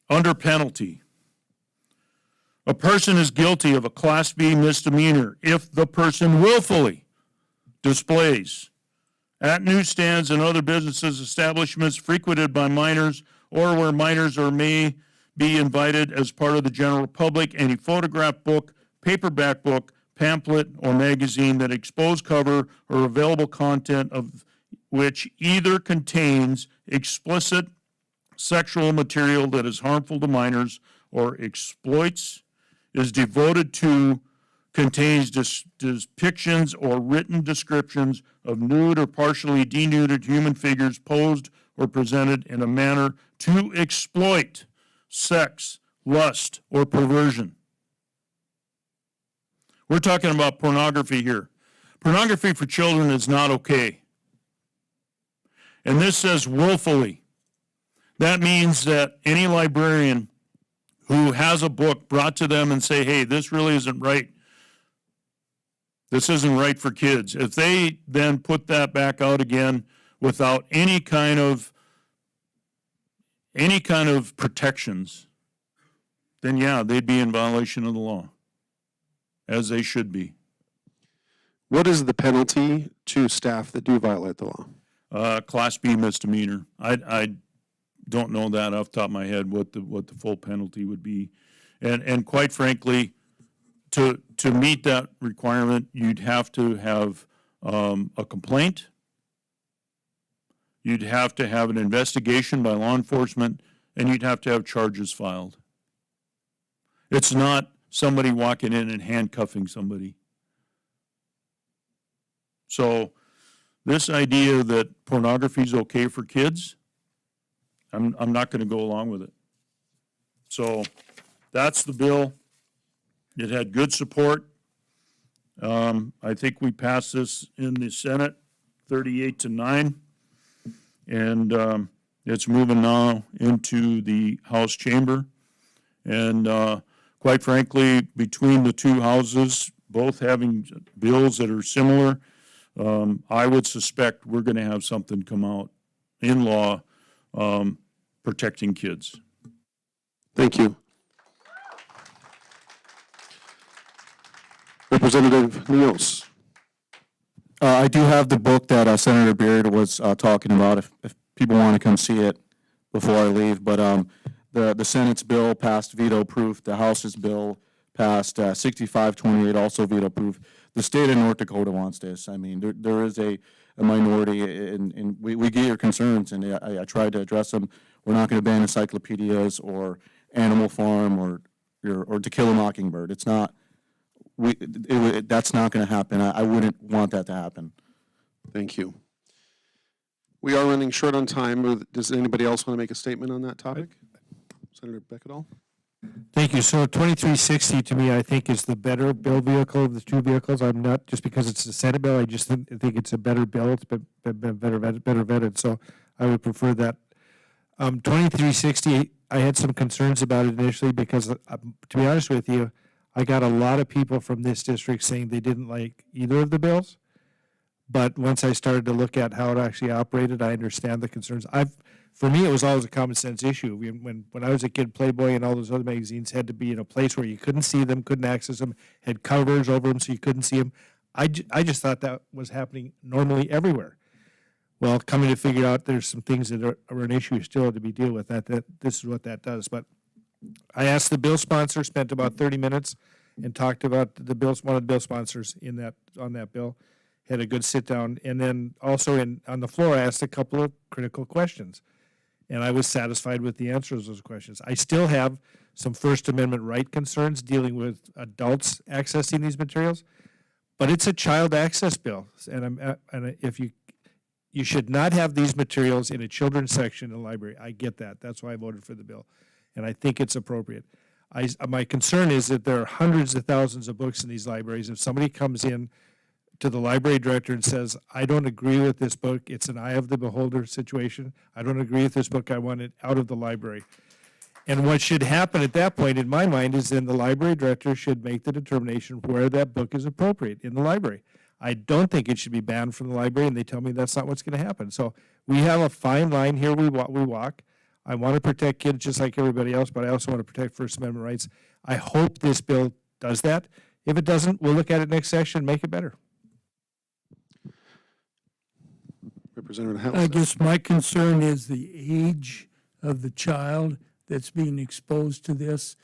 under penalty, a person is guilty of a Class B misdemeanor if the person willfully displays at newsstands and other businesses, establishments frequented by minors, or where minors or may be invited as part of the general public, any photograph book, paperback book, pamphlet, or magazine that expose cover or available content of which either contains explicit sexual material that is harmful to minors or exploits, is devoted to, contains depictions or written descriptions of nude or partially denuded human figures posed or presented in a manner to exploit sex, lust, or perversion. We're talking about pornography here. Pornography for children is not okay. And this says willfully. That means that any librarian who has a book brought to them and say, hey, this really isn't right. This isn't right for kids. If they then put that back out again without any kind of protections, then yeah, they'd be in violation of the law, as they should be. What is the penalty to staff that do violate the law? Class B misdemeanor. I don't know that off the top of my head what the full penalty would be, and quite frankly, to meet that requirement, you'd have to have a complaint. You'd have to have an investigation by law enforcement, and you'd have to have charges filed. It's not somebody walking in and handcuffing somebody. So this idea that pornography is okay for kids, I'm not going to go along with it. So that's the bill. It had good support. I think we passed this in the Senate 38-9, and it's moving now into the House chamber. And quite frankly, between the two houses, both having bills that are similar, I would suspect we're going to have something come out in law protecting kids. Thank you. Representative Niels. I do have the book that Senator Beard was talking about, if people want to come see it before I leave. But the Senate's bill passed veto-proof. The House's bill passed 65-28, also veto-proof. the state of North Dakota wants this. I mean, there is a minority, and we get your concerns, and I tried to address them. We're not going to ban encyclopedias or Animal Farm or To Kill a Mockingbird. It's not. That's not going to happen. I wouldn't want that to happen. Thank you. We are running short on time. Does anybody else want to make a statement on that topic? Senator Beckett? Thank you. So 2360 to me, I think, is the better bill vehicle of the two vehicles. I'm not, just because it's a Senate bill, I just think it's a better bill. It's been better vetted, so I would prefer that. 2360, I had some concerns about it initially because, to be honest with you, I got a lot of people from this district saying they didn't like either of the bills. But once I started to look at how it actually operated, I understand the concerns. For me, it was always a common sense issue. When I was a kid, Playboy and all those other magazines had to be in a place where you couldn't see them, couldn't access them, had covers over them so you couldn't see them. I just thought that was happening normally everywhere. Well, coming to figure out there's some things that are an issue still to be dealt with, that this is what that does. But I asked the bill sponsor, spent about 30 minutes, and talked about one of the bill sponsors on that bill. Had a good sit down, and then also on the floor, I asked a couple of critical questions, and I was satisfied with the answers to those questions. I still have some First Amendment right concerns dealing with adults accessing these materials, but it's a child access bill, and if you should not have these materials in a children's section in the library. I get that. That's why I voted for the bill, and I think it's appropriate. My concern is that there are hundreds of thousands of books in these libraries. If somebody comes in to the library director and says, I don't agree with this book, it's an eye of the beholder situation, I don't agree with this book, I want it out of the library. And what should happen at that point, in my mind, is then the library director should make the determination where that book is appropriate in the library. I don't think it should be banned from the library, and they tell me that's not what's going to happen. So we have a fine line here we walk. I want to protect kids just like everybody else, but I also want to protect First Amendment rights. I hope this bill does that. If it doesn't, we'll look at it next session and make it better. Representative House. I guess my concern is the age of the child that's being exposed to this.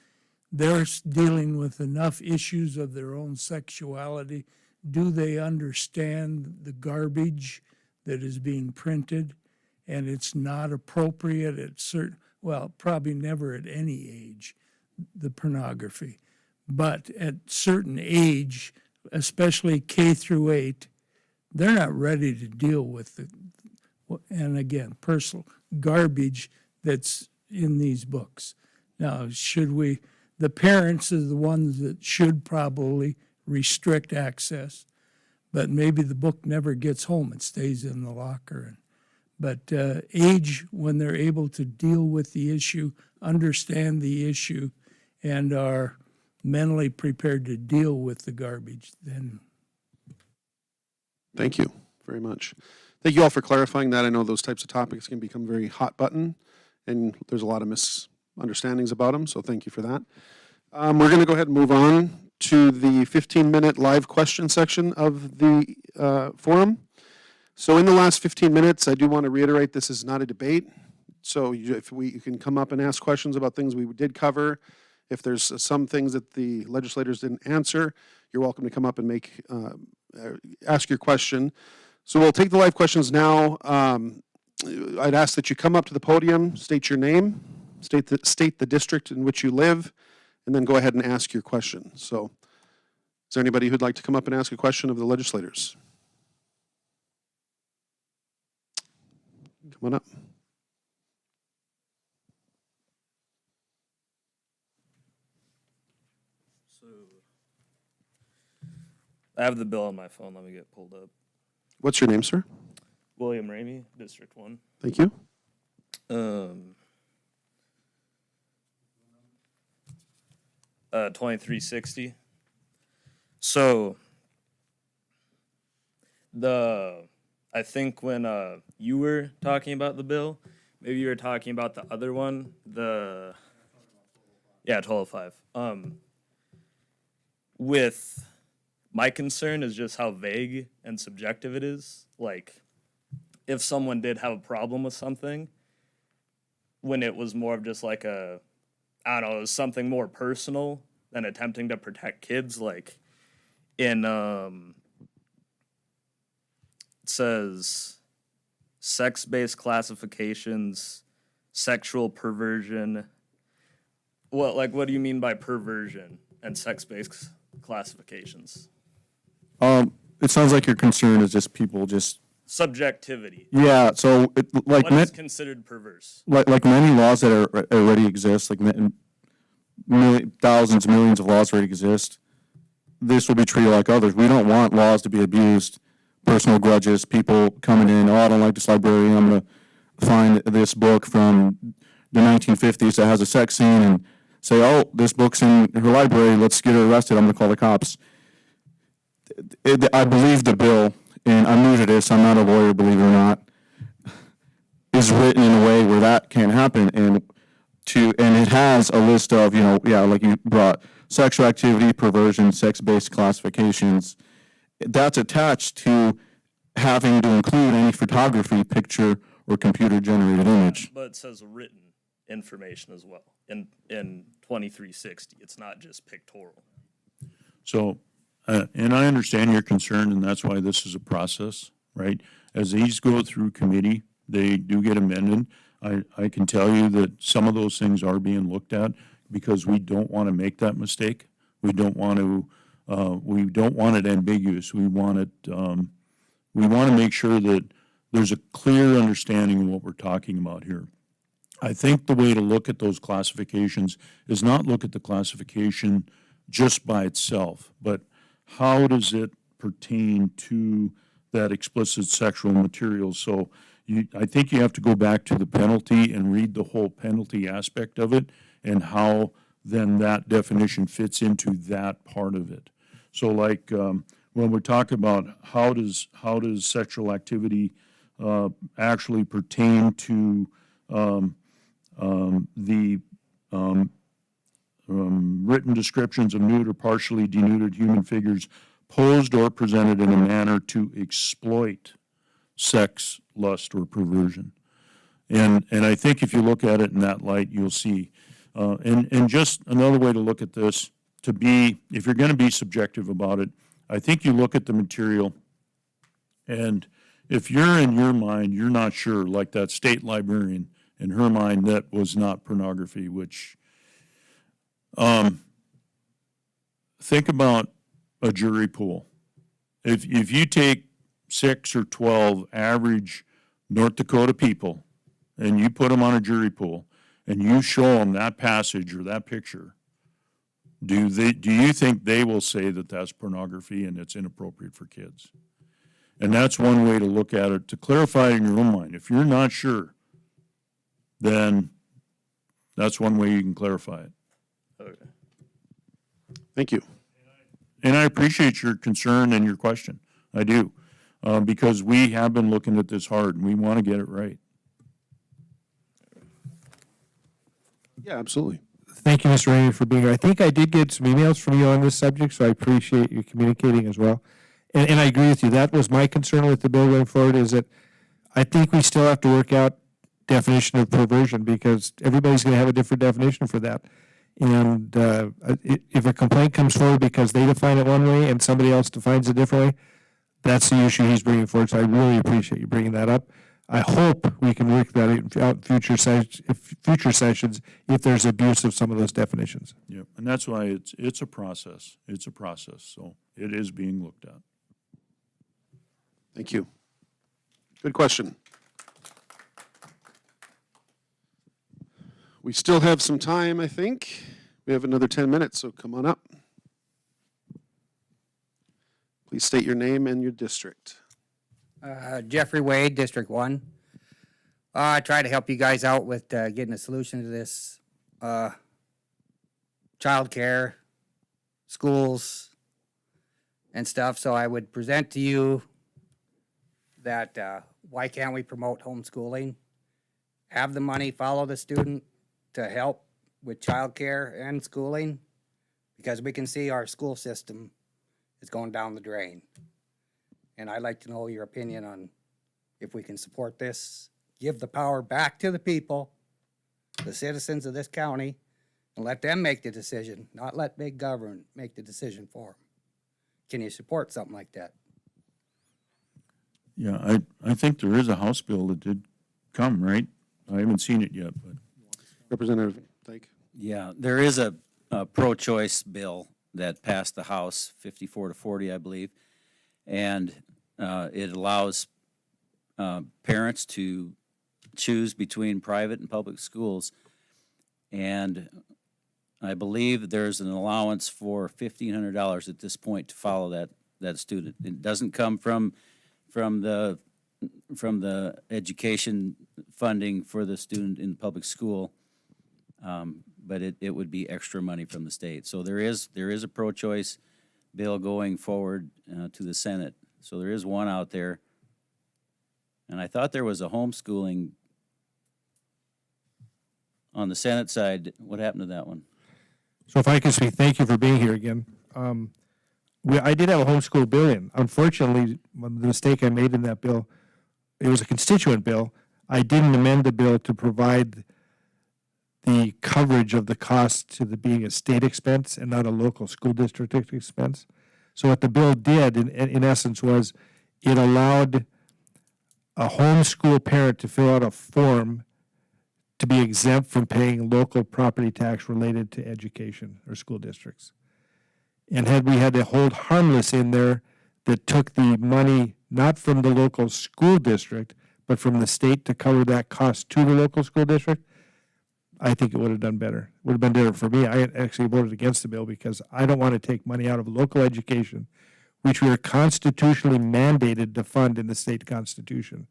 They're dealing with enough issues of their own sexuality. Do they understand the garbage that is being printed? And it's not appropriate at probably never at any age, the pornography. But at certain age, especially K through 8, they're not ready to deal with and again, personal garbage that's in these books. Now, the parents are the ones that should probably restrict access, but maybe the book never gets home. It stays in the locker. But age, when they're able to deal with the issue, understand the issue, and are mentally prepared to deal with the garbage, then. Thank you very much. Thank you all for clarifying that. I know those types of topics can become very hot button, and there's a lot of misunderstandings about them, so thank you for that. We're going to go ahead and move on to the 15-minute live question section of the forum. So in the last 15 minutes, I do want to reiterate this is not a debate. So you can come up and ask questions about things we did cover. If there's some things that the legislators didn't answer, you're welcome to come up and ask your question. So we'll take the live questions now. I'd ask that you come up to the podium, state your name, state the district in which you live, and then go ahead and ask your question. So is there anybody who'd like to come up and ask a question of the legislators? Come on up. So I have the bill on my phone. Let me get pulled up. What's your name, sir? William Ramey, District 1. Thank you. 2360. So I think when you were talking about the bill, maybe you were talking about the other one, 1205. With my concern is just how vague and subjective it is. Like, if someone did have a problem with something, when it was more of just like it was something more personal than attempting to protect kids, like, in it says sex-based classifications, sexual perversion. What do you mean by perversion and sex-based classifications? It sounds like your concern is just people just, Subjectivity. yeah, so What is considered perverse? like many laws that already exist, like thousands, millions of laws already exist, this will be treated like others. We don't want laws to be abused, personal grudges, people coming in, oh, I don't like this librarian, I'm going to find this book from the 1950s that has a sex scene and say, oh, this book's in her library, let's get her arrested, I'm going to call the cops. I believe the bill, and I'm new to this, I'm not a lawyer, believe it or not, is written in a way where that can't happen, and it has a list of, like you brought, sexual activity, perversion, sex-based classifications. That's attached to having to include any photography, picture, or computer-generated image. But it says written information as well in 2360. It's not just pictorial. So, and I understand your concern, and that's why this is a process, right? As these go through committee, they do get amended. I can tell you that some of those things are being looked at because we don't want to make that mistake. We don't want it ambiguous. We want to make sure that there's a clear understanding of what we're talking about here. I think the way to look at those classifications is not look at the classification just by itself, but how does it pertain to that explicit sexual material? So I think you have to go back to the penalty and read the whole penalty aspect of it and how then that definition fits into that part of it. So like when we talk about how does sexual activity actually pertain to the written descriptions of nude or partially denuded human figures posed or presented in a manner to exploit sex, lust, or perversion. And I think if you look at it in that light, you'll see. And just another way to look at this, if you're going to be subjective about it, I think you look at the material, and if you're in your mind, you're not sure, like that state librarian, in her mind, that was not pornography, which, think about a jury pool. If you take 6 or 12 average North Dakota people and you put them on a jury pool and you show them that passage or that picture, do you think they will say that that's pornography and it's inappropriate for kids? And that's one way to look at it, to clarify it in your own mind. If you're not sure, then that's one way you can clarify it. Okay. Thank you. And I appreciate your concern and your question. I do. Because we have been looking at this hard and we want to get it right. Yeah, absolutely. Thank you, Mr. Rainey, for being here. I think I did get some emails from you on this subject, so I appreciate you communicating as well. And I agree with you. That was my concern with the bill going forward, is that I think we still have to work out definition of perversion because everybody's going to have a different definition for that. And if a complaint comes forward because they define it one way and somebody else defines it differently, that's the issue he's bringing forward. So I really appreciate you bringing that up. I hope we can work that out in future sessions if there's abuse of some of those definitions. Yeah, and that's why it's a process. It's a process, so it is being looked at. Thank you. Good question. We still have some time, I think. We have another 10 minutes, so come on up. Please state your name and your district. Jeffrey Wade, District 1. I try to help you guys out with getting a solution to this. Childcare, schools, and stuff. So I would present to you that why can't we promote homeschooling? Have the money follow the student to help with childcare and schooling, because we can see our school system is going down the drain. And I'd like to know your opinion on if we can support this, give the power back to the people, the citizens of this county, and let them make the decision, not let big government make the decision for them. Can you support something like that? Yeah, I think there is a House bill that did come, right? I haven't seen it yet, but. Representative Dyke. Yeah, there is a pro-choice bill that passed the House, 54-40, I believe. And it allows parents to choose between private and public schools. And I believe there's an allowance for $1,500 at this point to follow that student. It doesn't come from the education funding for the student in public school, but it would be extra money from the state. So there is a pro-choice bill going forward to the Senate. So there is one out there. And I thought there was a homeschooling on the Senate side. What happened to that one? So if I can speak, thank you for being here again. I did have a homeschool bill in. Unfortunately, the mistake I made in that bill, it was a constituent bill. I didn't amend the bill to provide the coverage of the cost to the being a state expense and not a local school district expense. So what the bill did, in essence, was it allowed a homeschool parent to fill out a form to be exempt from paying local property tax related to education or school districts. And had we had to hold harmless in there that took the money not from the local school district, but from the state to cover that cost to the local school district, I think it would have done better. Would have been different for me. I actually voted against the bill because I don't want to take money out of local education, which we are constitutionally mandated to fund in the state constitution.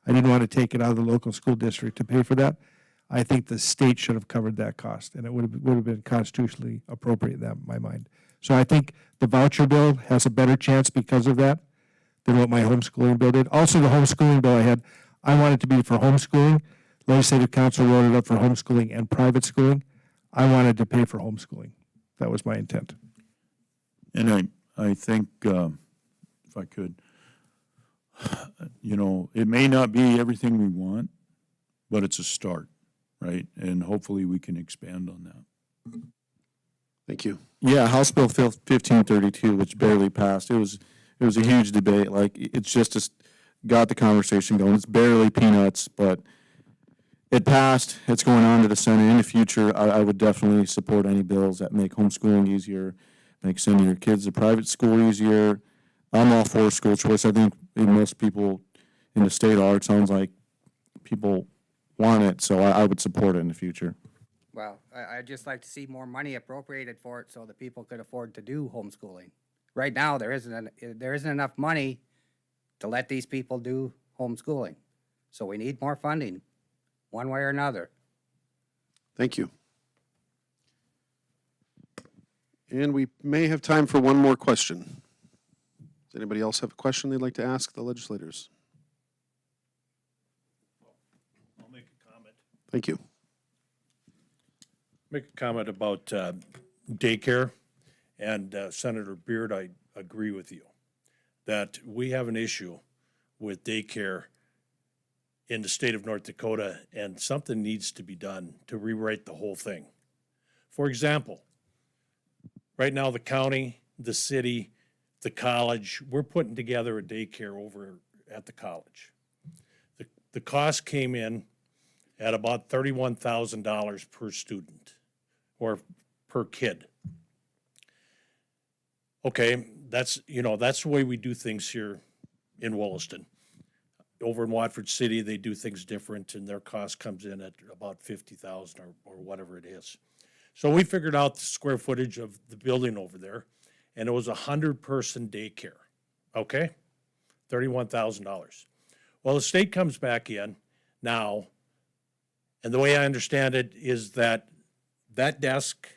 I didn't want to take it out of the local school district to pay for that. I think the state should have covered that cost, and it would have been constitutionally appropriate in my mind. So I think the voucher bill has a better chance because of that than what my homeschooling bill did. Also, the homeschooling bill I wanted to be for homeschooling. Legislative Council wrote it up for homeschooling and private schooling. I wanted to pay for homeschooling. That was my intent. And I think, if I could, it may not be everything we want, but it's a start, right? And hopefully we can expand on that. Thank you. Yeah, House Bill 1532, which barely passed. It was a huge debate. Like, it's just got the conversation going. It's barely peanuts, but it passed. It's going on to the Senate. In the future, I would definitely support any bills that make homeschooling easier, make sending your kids to private school easier. I'm all for school choice. I think most people in the state are. It sounds like people want it, so I would support it in the future. Well, I'd just like to see more money appropriated for it so that people could afford to do homeschooling. Right now, there isn't enough money to let these people do homeschooling. So we need more funding, one way or another. Thank you. And we may have time for one more question. Does anybody else have a question they'd like to ask the legislators? I'll make a comment. Thank you. Make a comment about daycare. And Senator Beard, I agree with you that we have an issue with daycare in the state of North Dakota, and something needs to be done to rewrite the whole thing. For example, right now the county, the city, the college, we're putting together a daycare over at the college. The cost came in at about $31,000 per student or per kid. Okay, that's the way we do things here in Williston. Over in Watford City, they do things different, and their cost comes in at about $50,000 or whatever it is. So we figured out the square footage of the building over there, and it was a 100-person daycare. Okay, $31,000. Well, the state comes back in now, and the way I understand it is that desk,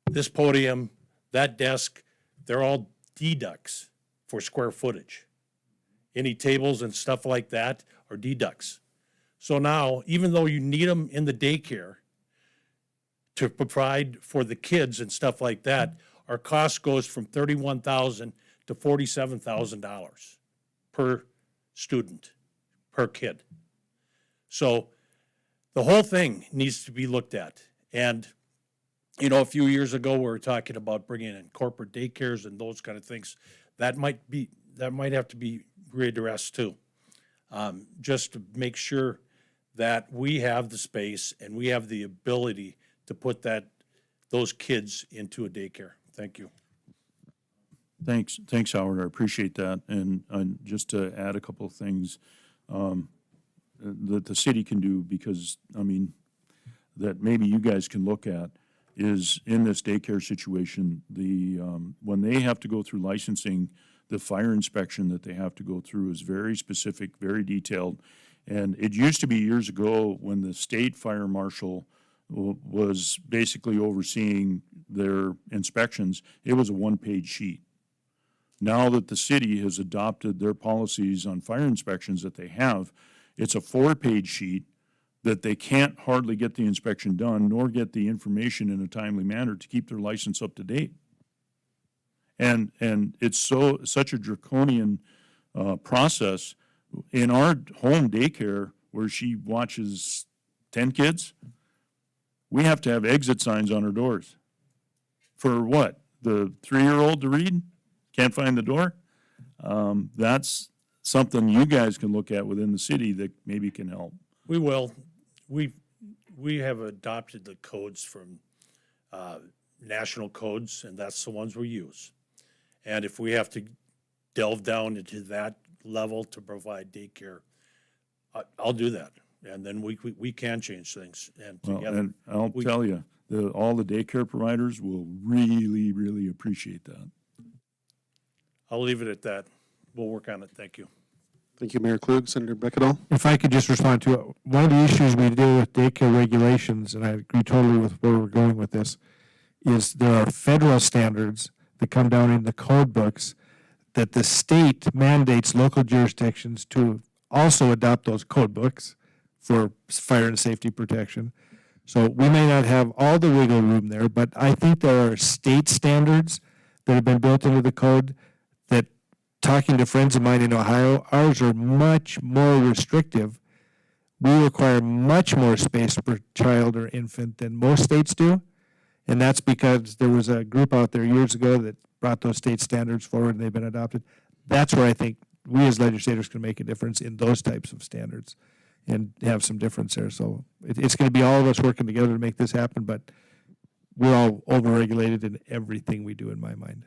this podium, that desk, they're all deducts for square footage. Any tables and stuff like that are deducts. So now, even though you need them in the daycare to provide for the kids and stuff like that, our cost goes from $31,000 to $47,000 per student, per kid. So the whole thing needs to be looked at. And you know, a few years ago, we were talking about bringing in corporate daycares and those kind of things. That might have to be readdressed too. Just to make sure that we have the space and we have the ability to put those kids into a daycare. Thank you. Thanks, Howard. I appreciate that. And just to add a couple of things that the city can do, because, I mean, that maybe you guys can look at, is in this daycare situation, when they have to go through licensing, the fire inspection that they have to go through is very specific, very detailed. And it used to be years ago when the state fire marshal was basically overseeing their inspections, it was a one-page sheet. Now that the city has adopted their policies on fire inspections that they have, it's a 4-page sheet that they can't hardly get the inspection done nor get the information in a timely manner to keep their license up to date. And it's such a draconian process. In our home daycare, where she watches 10 kids, we have to have exit signs on our doors. For what? The 3-year-old to read? Can't find the door? That's something you guys can look at within the city that maybe can help. We will. We have adopted the codes from national codes, and that's the ones we use. And if we have to delve down into that level to provide daycare, I'll do that. And then we can change things. And Well, together, and I'll tell you, all the daycare providers will really, really appreciate that. I'll leave it at that. We'll work on it. Thank you. Thank you, Mayor Klug. Senator Beckedel. If I could just respond to it, one of the issues we deal with daycare regulations, and I agree totally with where we're going with this, is there are federal standards that come down in the code books that the state mandates local jurisdictions to also adopt those code books for fire and safety protection. So we may not have all the wiggle room there, but I think there are state standards that have been built into the code that, talking to friends of mine in Ohio, ours are much more restrictive. We require much more space per child or infant than most states do. And that's because there was a group out there years ago that brought those state standards forward and they've been adopted. That's where I think we as legislators can make a difference in those types of standards and have some difference there. So it's going to be all of us working together to make this happen, but we're all overregulated in everything we do, in my mind.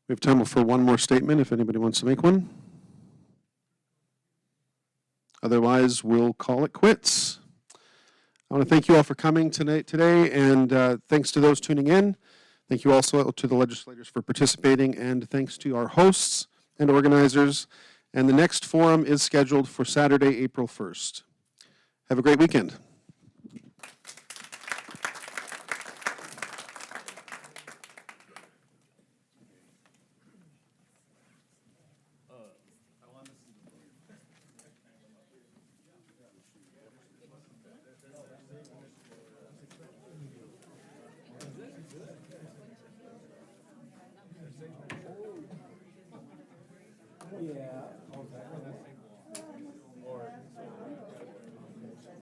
We have time for one more statement if anybody wants to make one. Otherwise, we'll call it quits. I want to thank you all for coming today, and thanks to those tuning in. Thank you also to the legislators for participating, and thanks to our hosts and organizers. And the next forum is scheduled for Saturday, April 1st. Have a great weekend. Yeah, okay.